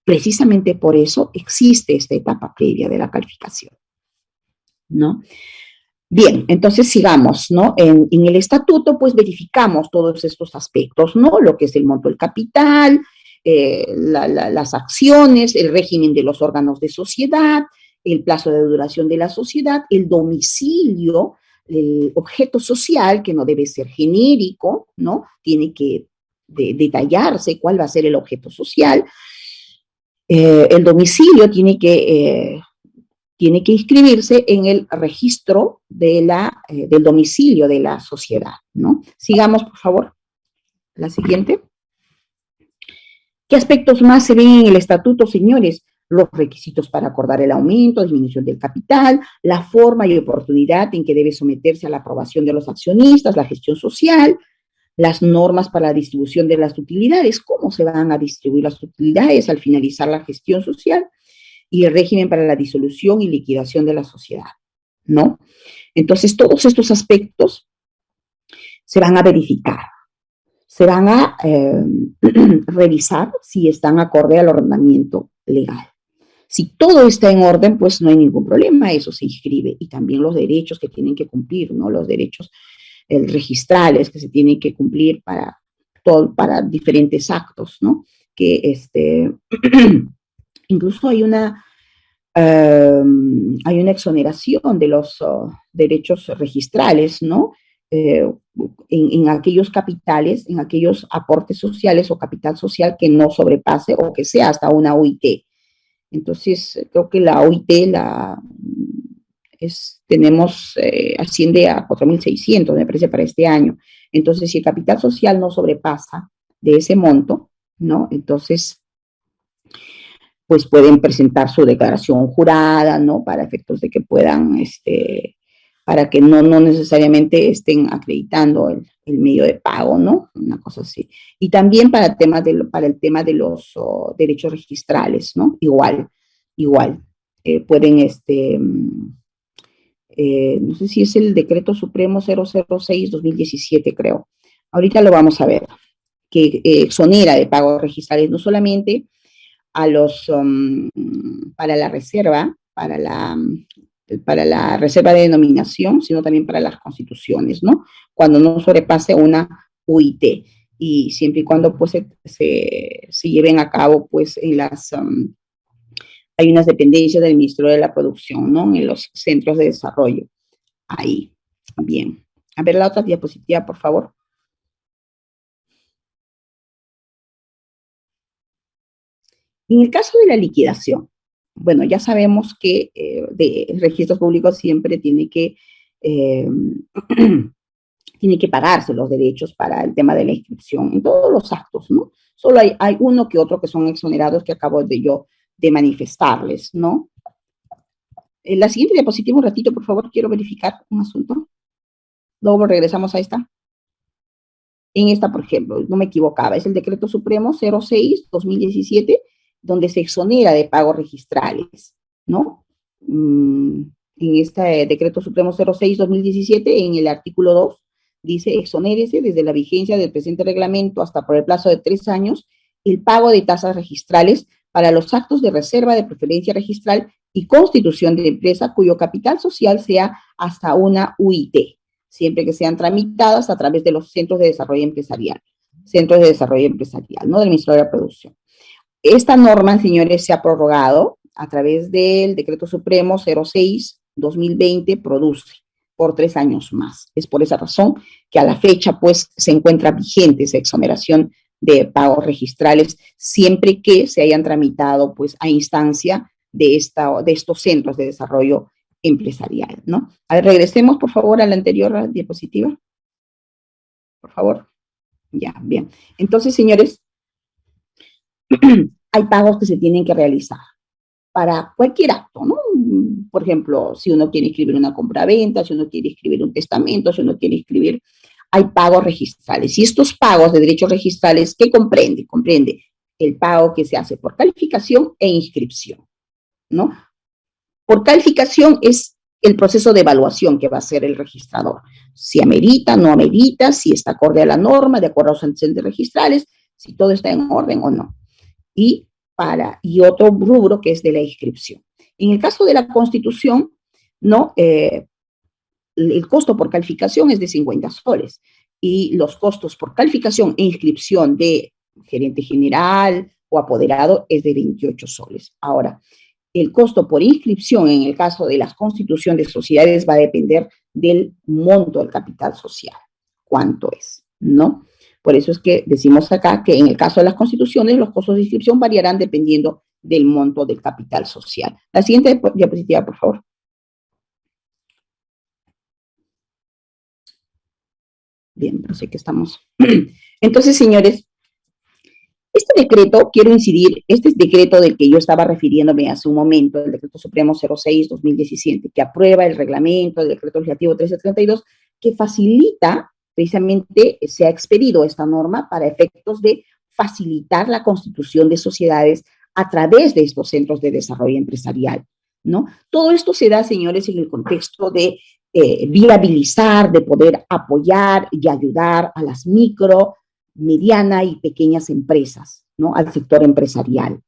precisamente por eso existe esta etapa previa de la calificación, ¿no? Bien, entonces sigamos, ¿no? En el estatuto, pues verificamos todos estos aspectos, ¿no? Lo que es el monto del capital, las acciones, el régimen de los órganos de sociedad, el plazo de duración de la sociedad, el domicilio, el objeto social, que no debe ser genérico, ¿no? Tiene que detallarse cuál va a ser el objeto social. El domicilio tiene que inscribirse en el registro del domicilio de la sociedad, ¿no? Sigamos, por favor. La siguiente. ¿Qué aspectos más se ven en el estatuto, señores? Los requisitos para acordar el aumento, disminución del capital, la forma y oportunidad en que debe someterse a la aprobación de los accionistas, la gestión social, las normas para la distribución de las utilidades, cómo se van a distribuir las utilidades al finalizar la gestión social, y el régimen para la disolución y liquidación de la sociedad, ¿no? Entonces, todos estos aspectos se van a verificar, se van a revisar si están acorde al ordenamiento legal. Si todo está en orden, pues no hay ningún problema, eso se inscribe. Y también los derechos que tienen que cumplir, ¿no? Los derechos registrales que se tienen que cumplir para diferentes actos, ¿no? Que incluso hay una exoneración de los derechos registrales, ¿no? En aquellos capitales, en aquellos aportes sociales o capital social que no sobrepase o que sea hasta una OIT. Entonces, creo que la OIT asciende a 4.600, me parece, para este año. Entonces, si el capital social no sobrepasa de ese monto, ¿no? Entonces, pues pueden presentar su declaración jurada, ¿no? Para efectos de que puedan, para que no necesariamente estén acreditando el medio de pago, ¿no? Una cosa así. Y también para el tema de los derechos registrales, ¿no? Igual. Pueden, no sé si es el Decreto Supremo 006-2017, creo. Ahorita lo vamos a ver, que exonera de pagos registrales no solamente para la reserva, para la reserva de denominación, sino también para las constituciones, ¿no? Cuando no sobrepase una UIT y siempre y cuando pues se lleven a cabo pues hay unas dependencias del Ministerio de la Producción, ¿no? En los centros de desarrollo. Ahí, bien. A ver la otra diapositiva, por favor. En el caso de la liquidación, bueno, ya sabemos que de registros públicos siempre eh, tiene que pagarse los derechos para el tema de la inscripción en todos los actos, ¿no? Solo hay uno que otro que son exonerados que acabo de manifestarles, ¿no? En la siguiente diapositiva, un ratito, por favor, quiero verificar un asunto. Luego regresamos a esta. En esta, por ejemplo, no me equivocaba, es el Decreto Supremo 06-2017, donde se exonera de pagos registrales, ¿no? En este Decreto Supremo 06-2017, en el artículo 2, dice, exonérese desde la vigencia del presente reglamento hasta por el plazo de 3 años el pago de tasas registrales para los actos de reserva de preferencia registral y constitución de empresa cuyo capital social sea hasta una UIT, siempre que sean tramitadas a través de los centros de desarrollo empresarial, ¿no? Del Ministerio de la Producción. Esta norma, señores, se ha prorrogado a través del Decreto Supremo 06-2020, produce por 3 años más. Es por esa razón que a la fecha, pues, se encuentra vigente esa exoneración de pagos registrales, siempre que se hayan tramitado, pues, a instancia de estos centros de desarrollo empresarial, ¿no? A ver, regresemos, por favor, a la anterior diapositiva. Por favor. Ya, bien. Entonces, señores, hay pagos que se tienen que realizar para cualquier acto, ¿no? Por ejemplo, si uno quiere escribir una compraventa, si uno quiere escribir un testamento, si uno quiere escribir, hay pagos registrales. Y estos pagos de derechos registrales, ¿qué comprende? Comprende el pago que se hace por calificación e inscripción, ¿no? Por calificación es el proceso de evaluación que va a hacer el registrador. Si amerita, no amerita, si está acorde a la norma, de acuerdo a los antecedentes registrales, si todo está en orden o no. Y otro rubro que es de la inscripción. En el caso de la Constitución, ¿no? el costo por calificación es de 50 soles y los costos por calificación e inscripción de gerente general o apoderado es de 28 soles. Ahora, el costo por inscripción en el caso de las constituciones de sociedades va a depender del monto del capital social, cuánto es, ¿no? Por eso es que decimos acá que en el caso de las constituciones los costos de inscripción variarán dependiendo del monto del capital social. La siguiente diapositiva, por favor. Bien, no sé qué estamos. Entonces, señores, este decreto, quiero incidir, este decreto del que yo estaba refiriéndome hace un momento, el Decreto Supremo 06-2017, que aprueba el reglamento del Decreto Legislativo 1332, que facilita, precisamente se ha expedido esta norma para efectos de facilitar la constitución de sociedades a través de estos centros de desarrollo empresarial, ¿no? Todo esto se da, señores, en el contexto de viabilizar, de poder apoyar y ayudar a las micro, mediana y pequeñas empresas, ¿no? Al sector empresarial,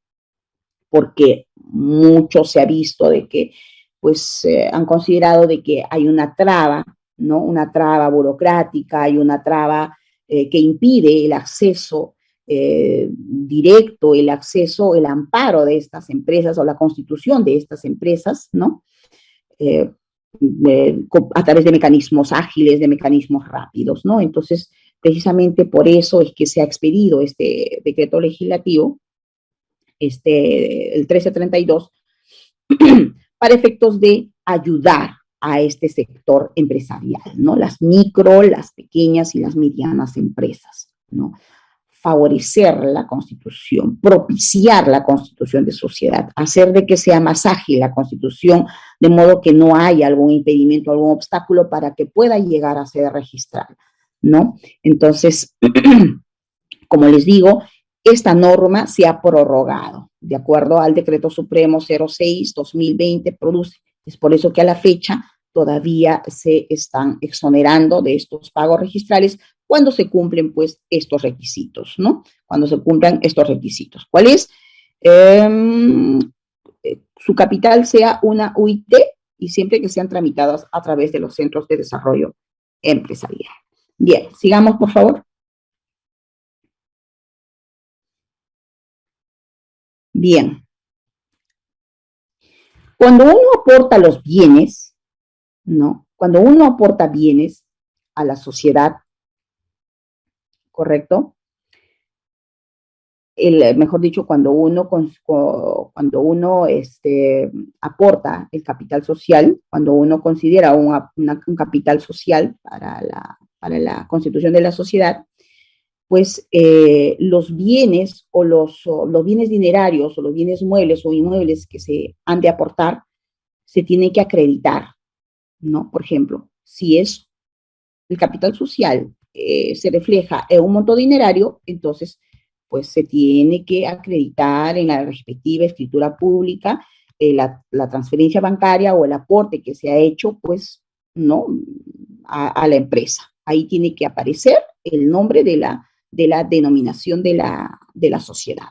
porque mucho se ha visto de que, pues, han considerado de que hay una traba, ¿no? Una traba burocrática, hay una traba que impide el acceso directo, el acceso, el amparo de estas empresas o la constitución de estas empresas, ¿no? Eh, a través de mecanismos ágiles, de mecanismos rápidos, ¿no? Entonces, precisamente por eso es que se ha expedido este decreto legislativo, el 1332, para efectos de ayudar a este sector empresarial, ¿no? Las micro, las pequeñas y las medianas empresas, ¿no? Favorecer la constitución, propiciar la constitución de sociedad, hacer de que sea más ágil la constitución, de modo que no haya algún impedimento, algún obstáculo para que pueda llegar a ser registrada, ¿no? Entonces, como les digo, esta norma se ha prorrogado, de acuerdo al Decreto Supremo 06-2020, produce. Es por eso que a la fecha todavía se están exonerando de estos pagos registrales cuando se cumplen, pues, estos requisitos, ¿no? Cuando se cumplan estos requisitos. ¿Cuál es? Su capital sea una UIT y siempre que sean tramitadas a través de los centros de desarrollo empresarial. Bien, sigamos, por favor. Bien. Cuando uno aporta los bienes, ¿no? Cuando uno aporta bienes a la sociedad, ¿correcto? Mejor dicho, cuando uno aporta el capital social, cuando uno considera un capital social para la constitución de la sociedad, pues los bienes los bienes dinerarios o los bienes muebles o inmuebles que se han de aportar se tienen que acreditar, ¿no? Por ejemplo, si es el capital social se refleja en un monto dinerario, entonces pues se tiene que acreditar en la respectiva escritura pública la transferencia bancaria o el aporte que se ha hecho, pues, ¿no? A la empresa. Ahí tiene que aparecer el nombre de la denominación de la sociedad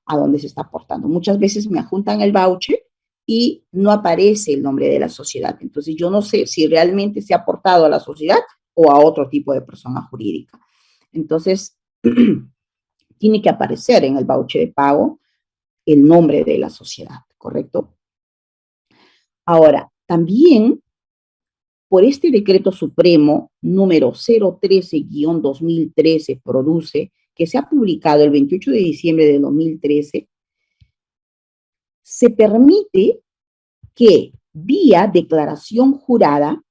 a donde se está aportando. Muchas veces me adjuntan el voucher y no aparece el nombre de la sociedad. Entonces yo no sé si realmente se ha aportado a la sociedad o a otro tipo de persona jurídica. Entonces, tiene que aparecer en el voucher de pago el nombre de la sociedad, ¿correcto? Ahora, también por este decreto supremo número 013-2013 produce, que se ha publicado el 28 de diciembre de 2013, se permite que vía declaración jurada,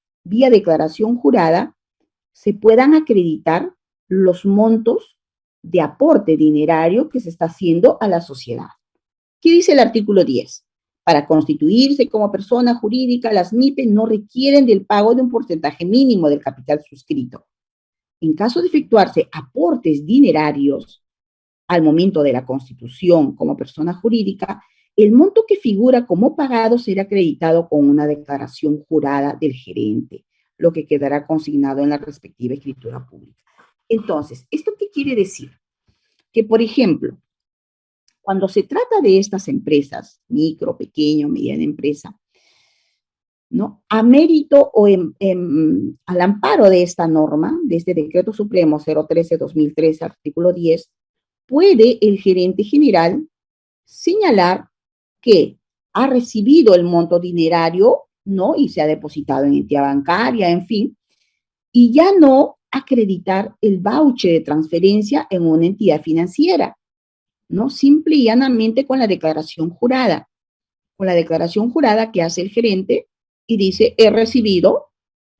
se puedan acreditar los montos de aporte dinerario que se está haciendo a la sociedad. ¿Qué dice el artículo 10? Para constituirse como persona jurídica, las MIPE no requieren del pago de un porcentaje mínimo del capital suscrito. En caso de efectuarse aportes dinerarios al momento de la constitución como persona jurídica, el monto que figura como pagado será acreditado con una declaración jurada del gerente, lo que quedará consignado en la respectiva escritura pública. Entonces, ¿esto qué quiere decir? Que, por ejemplo, cuando se trata de estas empresas, micro, pequeño, mediana empresa, ¿no? A mérito o al amparo de esta norma, de este Decreto Supremo 013-2013, artículo 10, puede el gerente general señalar que ha recibido el monto dinerario, ¿no? Y se ha depositado en entidad bancaria, en fin, y ya no acreditar el voucher de transferencia en una entidad financiera, ¿no? Simple y llanamente con la declaración jurada. Con la declaración jurada que hace el gerente y dice, he recibido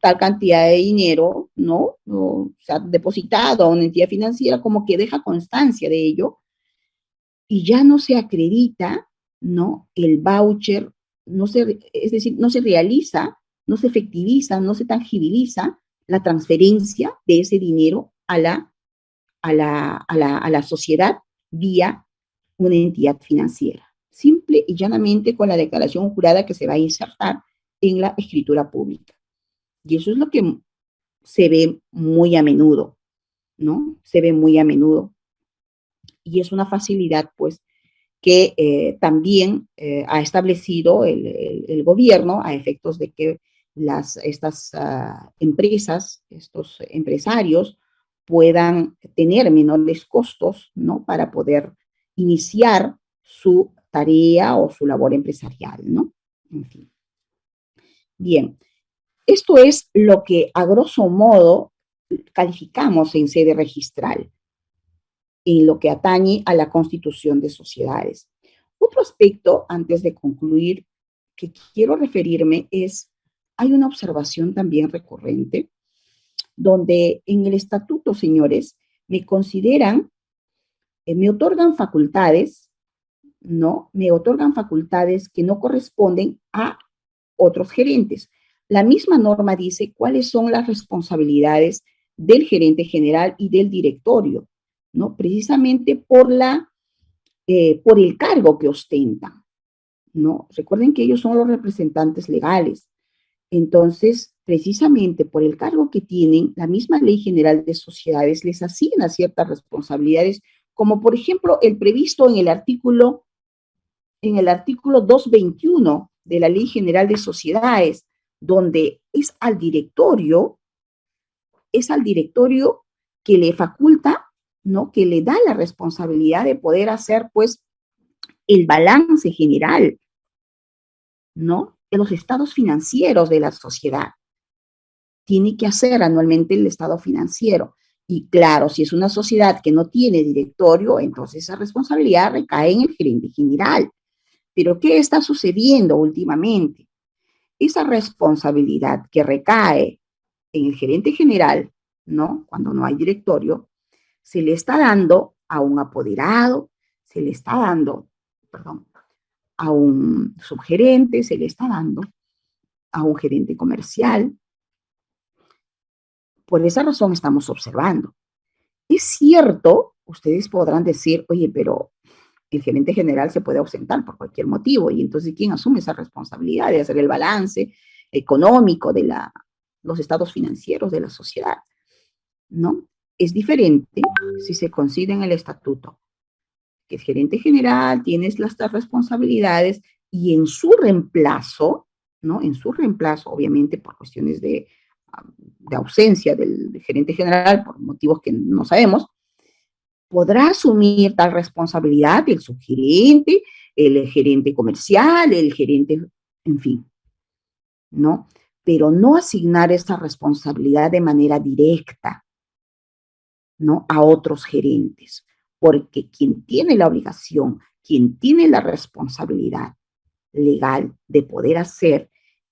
tal cantidad de dinero, ¿no? O sea, depositado a una entidad financiera, como que deja constancia de ello y ya no se acredita, ¿no? El voucher, no se, es decir, no se realiza, no se efectiviza, no se tangibiliza la transferencia de ese dinero a la sociedad vía una entidad financiera. Simple y llanamente con la declaración jurada que se va a insertar en la escritura pública. Y eso es lo que se ve muy a menudo, ¿no? Se ve muy a menudo. Y es una facilidad, pues, que también ha establecido el gobierno a efectos de que estas empresas, estos empresarios, puedan tener menores costos, ¿no? Para poder iniciar su tarea o su labor empresarial, ¿no? En fin. Bien, esto es lo que a grosso modo calificamos en sede registral, en lo que atañe a la constitución de sociedades. Otro aspecto, antes de concluir, que quiero referirme es, hay una observación también recurrente, donde en el estatuto, señores, me consideran, me otorgan facultades, ¿no? Me otorgan facultades que no corresponden a otros gerentes. La misma norma dice cuáles son las responsabilidades del gerente general y del directorio, ¿no? Precisamente por el cargo que ostentan, ¿no? Recuerden que ellos son los representantes legales. Entonces, precisamente por el cargo que tienen, la misma Ley General de Sociedades les asigna ciertas responsabilidades, como por ejemplo el previsto en el artículo 221 de la Ley General de Sociedades, donde es al directorio que le faculta, ¿no? Que le da la responsabilidad de poder hacer, pues, el balance general, ¿no? De los estados financieros de la sociedad. Tiene que hacer anualmente el estado financiero. Y claro, si es una sociedad que no tiene directorio, entonces esa responsabilidad recae en el gerente general. Pero ¿qué está sucediendo últimamente? Esa responsabilidad que recae en el gerente general, ¿no? Cuando no hay directorio, se le está dando a un apoderado, se le está dando, perdón, a un subgerente, se le está dando a un gerente comercial. Por esa razón estamos observando. Es cierto, ustedes podrán decir, oye, pero el gerente general se puede ausentar por cualquier motivo y entonces ¿quién asume esa responsabilidad de hacer el balance económico de los estados financieros de la sociedad? ¿No? Es diferente si se considera en el estatuto que el gerente general tiene las responsabilidades y en su reemplazo, ¿no? En su reemplazo, obviamente por cuestiones de ausencia del gerente general, por motivos que no sabemos, podrá asumir tal responsabilidad el subgerente, el gerente comercial, el gerente, en fin, ¿no? Pero no asignar esa responsabilidad de manera directa, ¿no? A otros gerentes, porque quien tiene la obligación, quien tiene la responsabilidad legal de poder hacer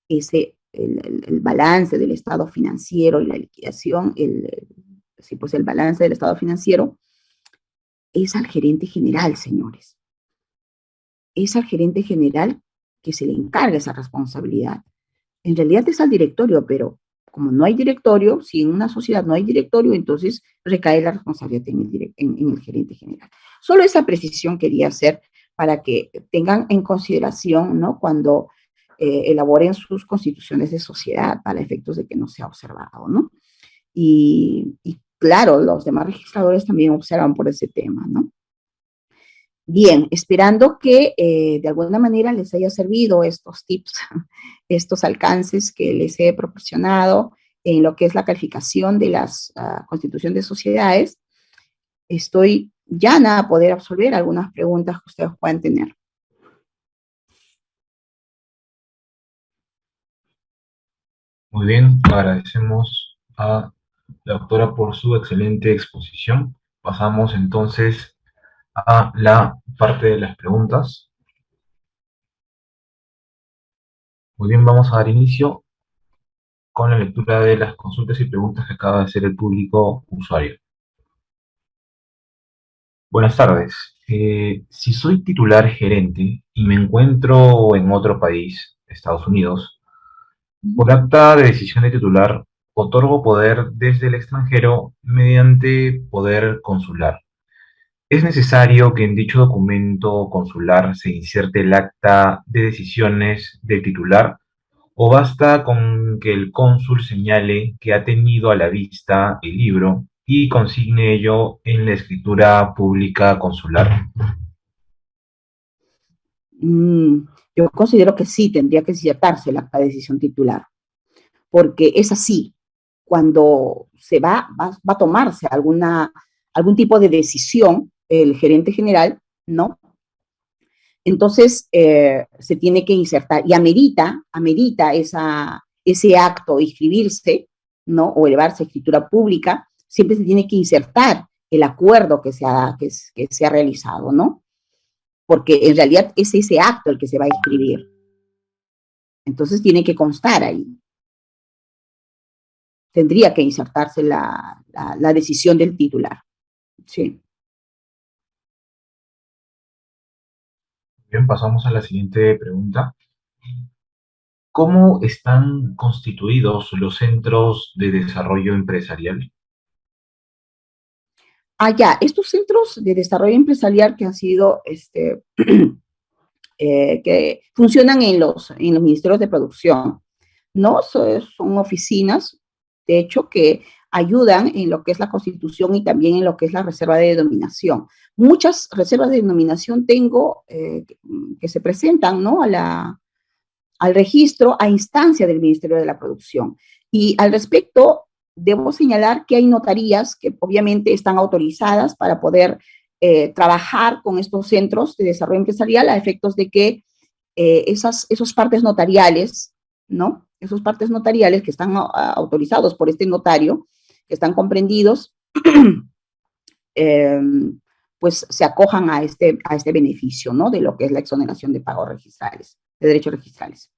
el balance del estado financiero y la liquidación, sí, pues el balance del estado financiero, es al gerente general, señores. Es al gerente general que se le encarga esa responsabilidad. En realidad es al directorio, pero como no hay directorio, si en una sociedad no hay directorio, entonces recae la responsabilidad en el gerente general. Solo esa precisión quería hacer para que tengan en consideración, ¿no? Cuando elaboren sus constituciones de sociedad para efectos de que no sea observado, ¿no? Y claro, los demás registradores también observan por ese tema, ¿no? Bien, esperando que de alguna manera les haya servido estos tips, estos alcances que les he proporcionado en lo que es la calificación de las constitución de sociedades. Estoy llana a poder absolver algunas preguntas que ustedes puedan tener. Muy bien, agradecemos a la doctora por su excelente exposición. Pasamos entonces a la parte de las preguntas. Muy bien, vamos a dar inicio con la lectura de las consultas y preguntas que acaba de hacer el público usuario. Buenas tardes. Si soy titular gerente y me encuentro en otro país, Estados Unidos, por acta de decisión de titular, otorgo poder desde el extranjero mediante poder consular. ¿Es necesario que en dicho documento consular se inserte el acta de decisiones del titular o basta con que el cónsul señale que ha tenido a la vista el libro y consigne ello en la escritura pública consular? Mm, yo considero que sí, tendría que insertarse la decisión titular, porque es así, cuando va a tomarse algún tipo de decisión, el gerente general, ¿no? Entonces, se tiene que insertar y amerita ese acto, inscribirse, ¿no? O elevarse a escritura pública, siempre se tiene que insertar el acuerdo que se ha realizado, ¿no? Porque en realidad es ese acto el que se va a escribir. Entonces tiene que constar ahí. Tendría que insertarse la decisión del titular. Sí. Bien, pasamos a la siguiente pregunta. ¿Cómo están constituidos los centros de desarrollo empresarial? Ya, estos centros de desarrollo empresarial que han sido, que funcionan en los ministerios de producción, ¿no? Son oficinas, de hecho, que ayudan en lo que es la constitución y también en lo que es la reserva de denominación. Muchas reservas de denominación tengo que se presentan, ¿no? Al registro a instancia del Ministerio de la Producción. Y al respecto, debo señalar que hay notarías que obviamente están autorizadas para poder trabajar con estos centros de desarrollo empresarial a efectos de que esos partes notariales, ¿no? Esos partes notariales que están autorizados por este notario, que están comprendidos, eh, pues se acojan a este beneficio, ¿no? De lo que es la exoneración de pagos registrales, de derechos registrales.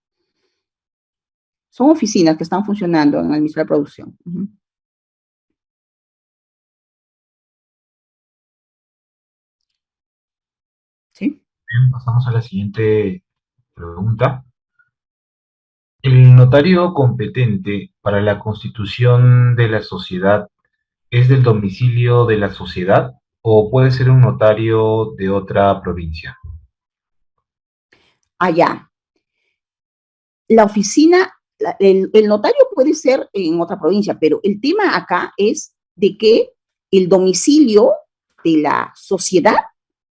Son oficinas que están funcionando en el Ministerio de Producción. ¿Sí? Bien, pasamos a la siguiente pregunta. ¿El notario competente para la constitución de la sociedad es del domicilio de la sociedad o puede ser un notario de otra provincia? Allá. La oficina, el notario puede ser en otra provincia, pero el tema acá es de que el domicilio de la sociedad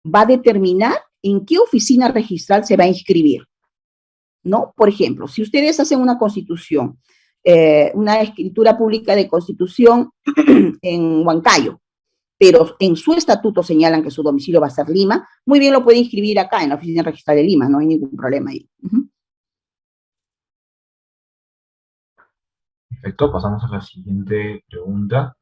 va a determinar en qué oficina registral se va a inscribir, ¿no? Por ejemplo, si ustedes hacen una constitución, una escritura pública de constitución en Huancayo, pero en su estatuto señalan que su domicilio va a ser Lima, muy bien lo puede inscribir acá en la oficina registral de Lima, no hay ningún problema ahí. Perfecto, pasamos a la siguiente pregunta.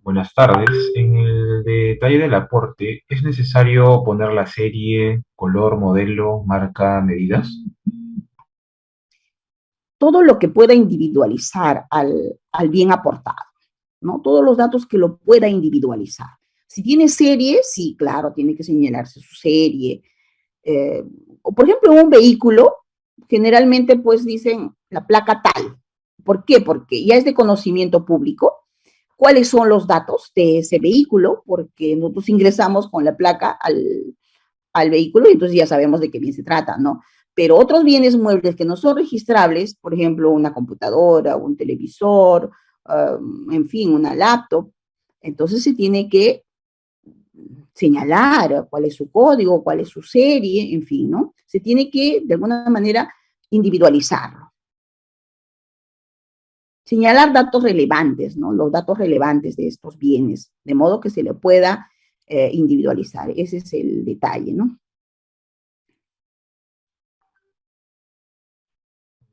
Buenas tardes. En el detalle del aporte, ¿es necesario poner la serie, color, modelo, marca, medidas? Todo lo que pueda individualizar al bien aportado, ¿no? Todos los datos que lo pueda individualizar. Si tiene serie, sí, claro, tiene que señalarse su serie. O por ejemplo, un vehículo, generalmente pues dicen la placa tal. ¿Por qué? Porque ya es de conocimiento público cuáles son los datos de ese vehículo, porque nosotros ingresamos con la placa al vehículo y entonces ya sabemos de qué bien se trata, ¿no? Pero otros bienes muebles que no son registrables, por ejemplo, una computadora, un televisor, en fin, una laptop, entonces se tiene que señalar cuál es su código, cuál es su serie, en fin, ¿no? Se tiene que, de alguna manera, individualizarlo. Señalar datos relevantes, ¿no? Los datos relevantes de estos bienes, de modo que se le pueda individualizar. Ese es el detalle, ¿no?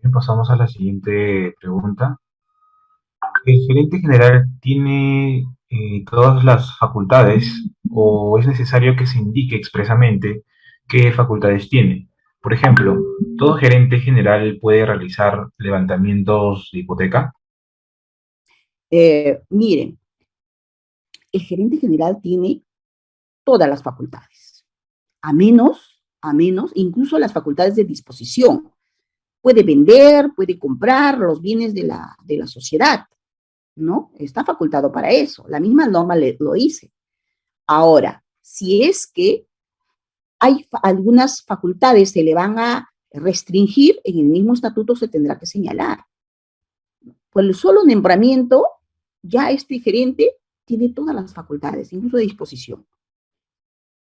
Bien, pasamos a la siguiente pregunta. ¿El gerente general tiene todas las facultades o es necesario que se indique expresamente qué facultades tiene? Por ejemplo, ¿todo gerente general puede realizar levantamientos de hipoteca? Miren, el gerente general tiene todas las facultades, a menos, incluso las facultades de disposición. Puede vender, puede comprar los bienes de la sociedad, ¿no? Está facultado para eso. La misma norma lo dice. Ahora, si es que hay algunas facultades se le van a restringir, en el mismo estatuto se tendrá que señalar. Por el solo nombramiento, ya este gerente tiene todas las facultades, incluso de disposición.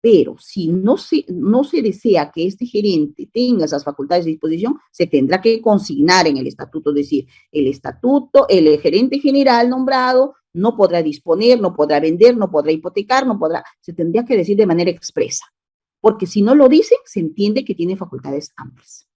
Pero si no se desea que este gerente tenga esas facultades de disposición, se tendrá que consignar en el estatuto, es decir, el estatuto, el gerente general nombrado no podrá disponer, no podrá vender, no podrá hipotecar, no podrá, se tendría que decir de manera expresa, porque si no lo dice, se entiende que tiene facultades amplias.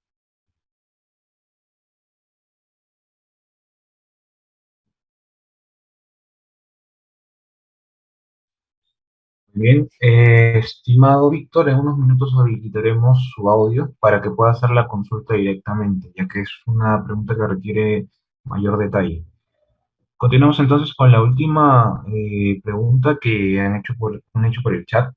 Bien, estimado Víctor, en unos minutos habilitaremos su audio para que pueda hacer la consulta directamente, ya que es una pregunta que requiere mayor detalle. Continuamos entonces con la última pregunta que han hecho por el chat.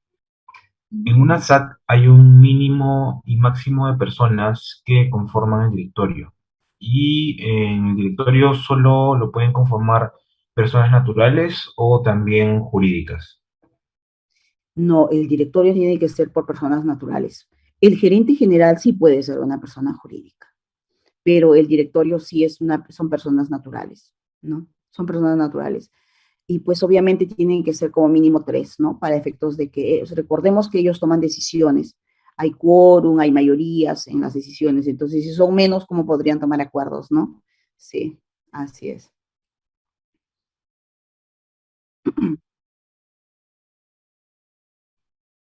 En una SAT hay un mínimo y máximo de personas que conforman el directorio. Y en el directorio solo lo pueden conformar personas naturales o también jurídicas. No, el directorio tiene que ser por personas naturales. El gerente general sí puede ser una persona jurídica, pero el directorio sí son personas naturales, ¿no? Son personas naturales. Y pues obviamente tienen que ser como mínimo tres, ¿no? Para efectos de que, recordemos que ellos toman decisiones. Hay quórum, hay mayorías en las decisiones. Entonces, si son menos, ¿cómo podrían tomar acuerdos, no? Sí, así es.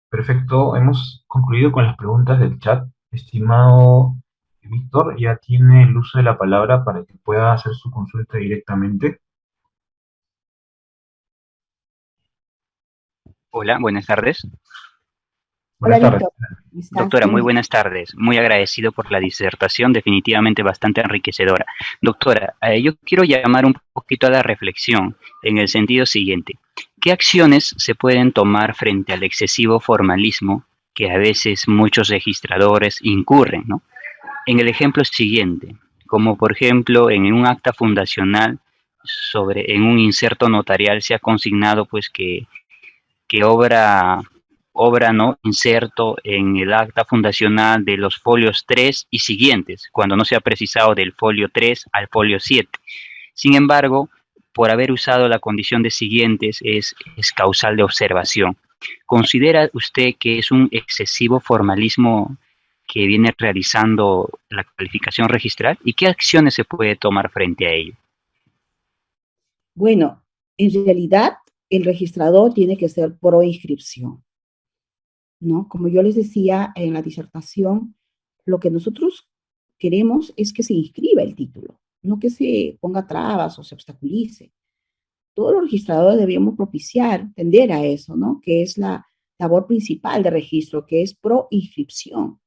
Perfecto, hemos concluido con las preguntas del chat. Estimado Víctor, ya tiene el uso de la palabra para que pueda hacer su consulta directamente. Hola, buenas tardes. Hola, Buenas tardes. Víctor. ¿Cómo estás? Doctora, muy buenas tardes. Muy agradecido por la disertación, definitivamente bastante enriquecedora. Doctora, yo quiero llamar un poquito a la reflexión en el sentido siguiente. ¿Qué acciones se pueden tomar frente al excesivo formalismo que a veces muchos registradores incurren, ¿no? En el ejemplo siguiente, como por ejemplo en un acta fundacional en un inserto notarial se ha consignado pues que obra no inserto en el acta fundacional de los folios 3 y siguientes, cuando no se ha precisado del folio 3 al folio 7. Sin embargo, por haber usado la condición de siguientes es causal de observación. ¿Considera usted que es un excesivo formalismo que viene realizando la calificación registral? ¿Y qué acciones se puede tomar frente a ello? Bueno, en realidad el registrador tiene que ser pro inscripción, ¿no? Como yo les decía en la disertación, lo que nosotros queremos es que se inscriba el título, no que se ponga trabas o se obstaculice. Todos los registradores debemos propiciar, tender a eso, ¿no? Que es la labor principal de registro, que es pro inscripción.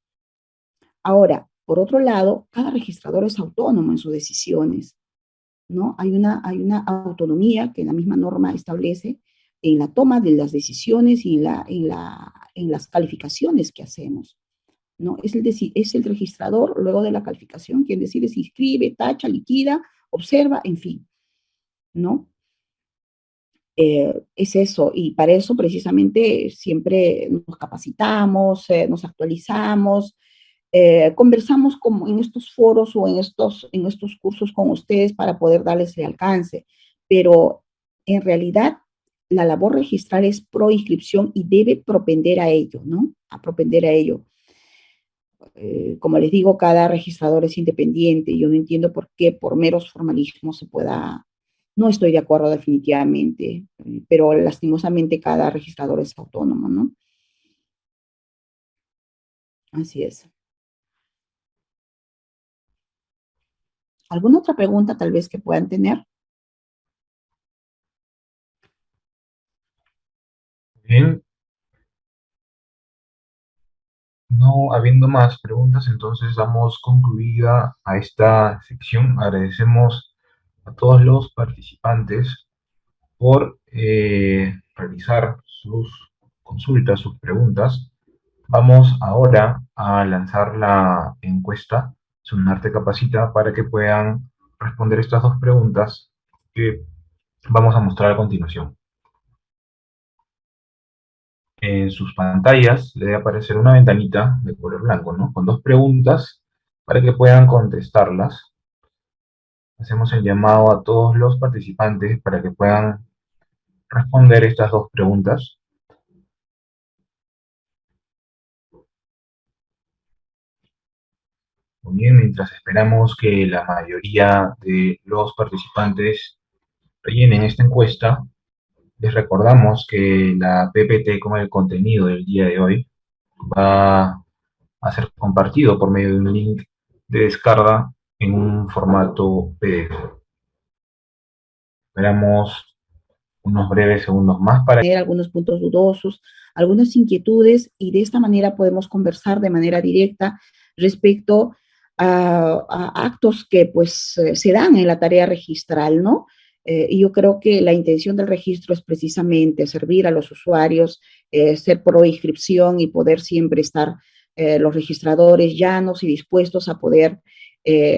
Ahora, por otro lado, cada registrador es autónomo en sus decisiones, ¿no? Hay una autonomía que la misma norma establece en la toma de las decisiones y en las calificaciones que hacemos, ¿no? Es el registrador, luego de la calificación, quien decide si inscribe, tacha, liquida, observa, en fin, ¿no? Es eso, y para eso precisamente siempre nos capacitamos, nos actualizamos, conversamos como en estos foros o en estos cursos con ustedes para poder darles el alcance, pero en realidad la labor registral es pro-inscripción y debe propender a ello, ¿no? A propender a ello. Como les digo, cada registrador es independiente y yo no entiendo por qué por meros formalismos se pueda. No estoy de acuerdo definitivamente, pero lastimosamente cada registrador es autónomo, ¿no? Así es. ¿Alguna otra pregunta tal vez que puedan tener? Bien, no habiendo más preguntas, entonces damos concluida a esta sección. Agradecemos a todos los participantes por realizar sus consultas, sus preguntas. Vamos ahora a lanzar la encuesta Sunarte Capacita para que puedan responder estas dos preguntas que vamos a mostrar a continuación. En sus pantallas le debe aparecer una ventanita de color blanco, ¿no? Con dos preguntas para que puedan contestarlas. Hacemos el llamado a todos los participantes para que puedan responder estas dos preguntas. Muy bien, mientras esperamos que la mayoría de los participantes rellenen esta encuesta, les recordamos que la PPT con el contenido del día de hoy va a ser compartido por medio de un link de descarga en un formato PDF. Esperamos unos breves segundos más para tener algunos puntos dudosos, algunas inquietudes y de esta manera podemos conversar de manera directa respecto a actos que pues se dan en la tarea registral, ¿no? Y yo creo que la intención del registro es precisamente servir a los usuarios, ser pro inscripción y poder siempre estar los registradores llanos y dispuestos a poder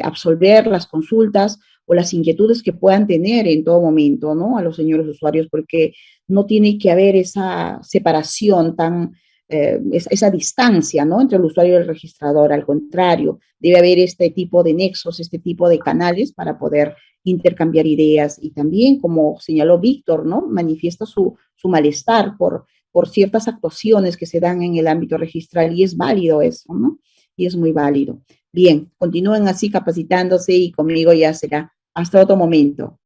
absolver las consultas o las inquietudes que puedan tener en todo momento, ¿no? A los señores usuarios, porque no tiene que haber esa separación esa distancia, ¿no? Entre el usuario y el registrador. Al contrario, debe haber este tipo de nexos, este tipo de canales para poder intercambiar ideas. Y también, como señaló Víctor, ¿no? Manifiesta su malestar por ciertas actuaciones que se dan en el ámbito registral y es válido eso, ¿no? Y es muy válido. Bien, continúen así capacitándose y conmigo ya será hasta otro momento.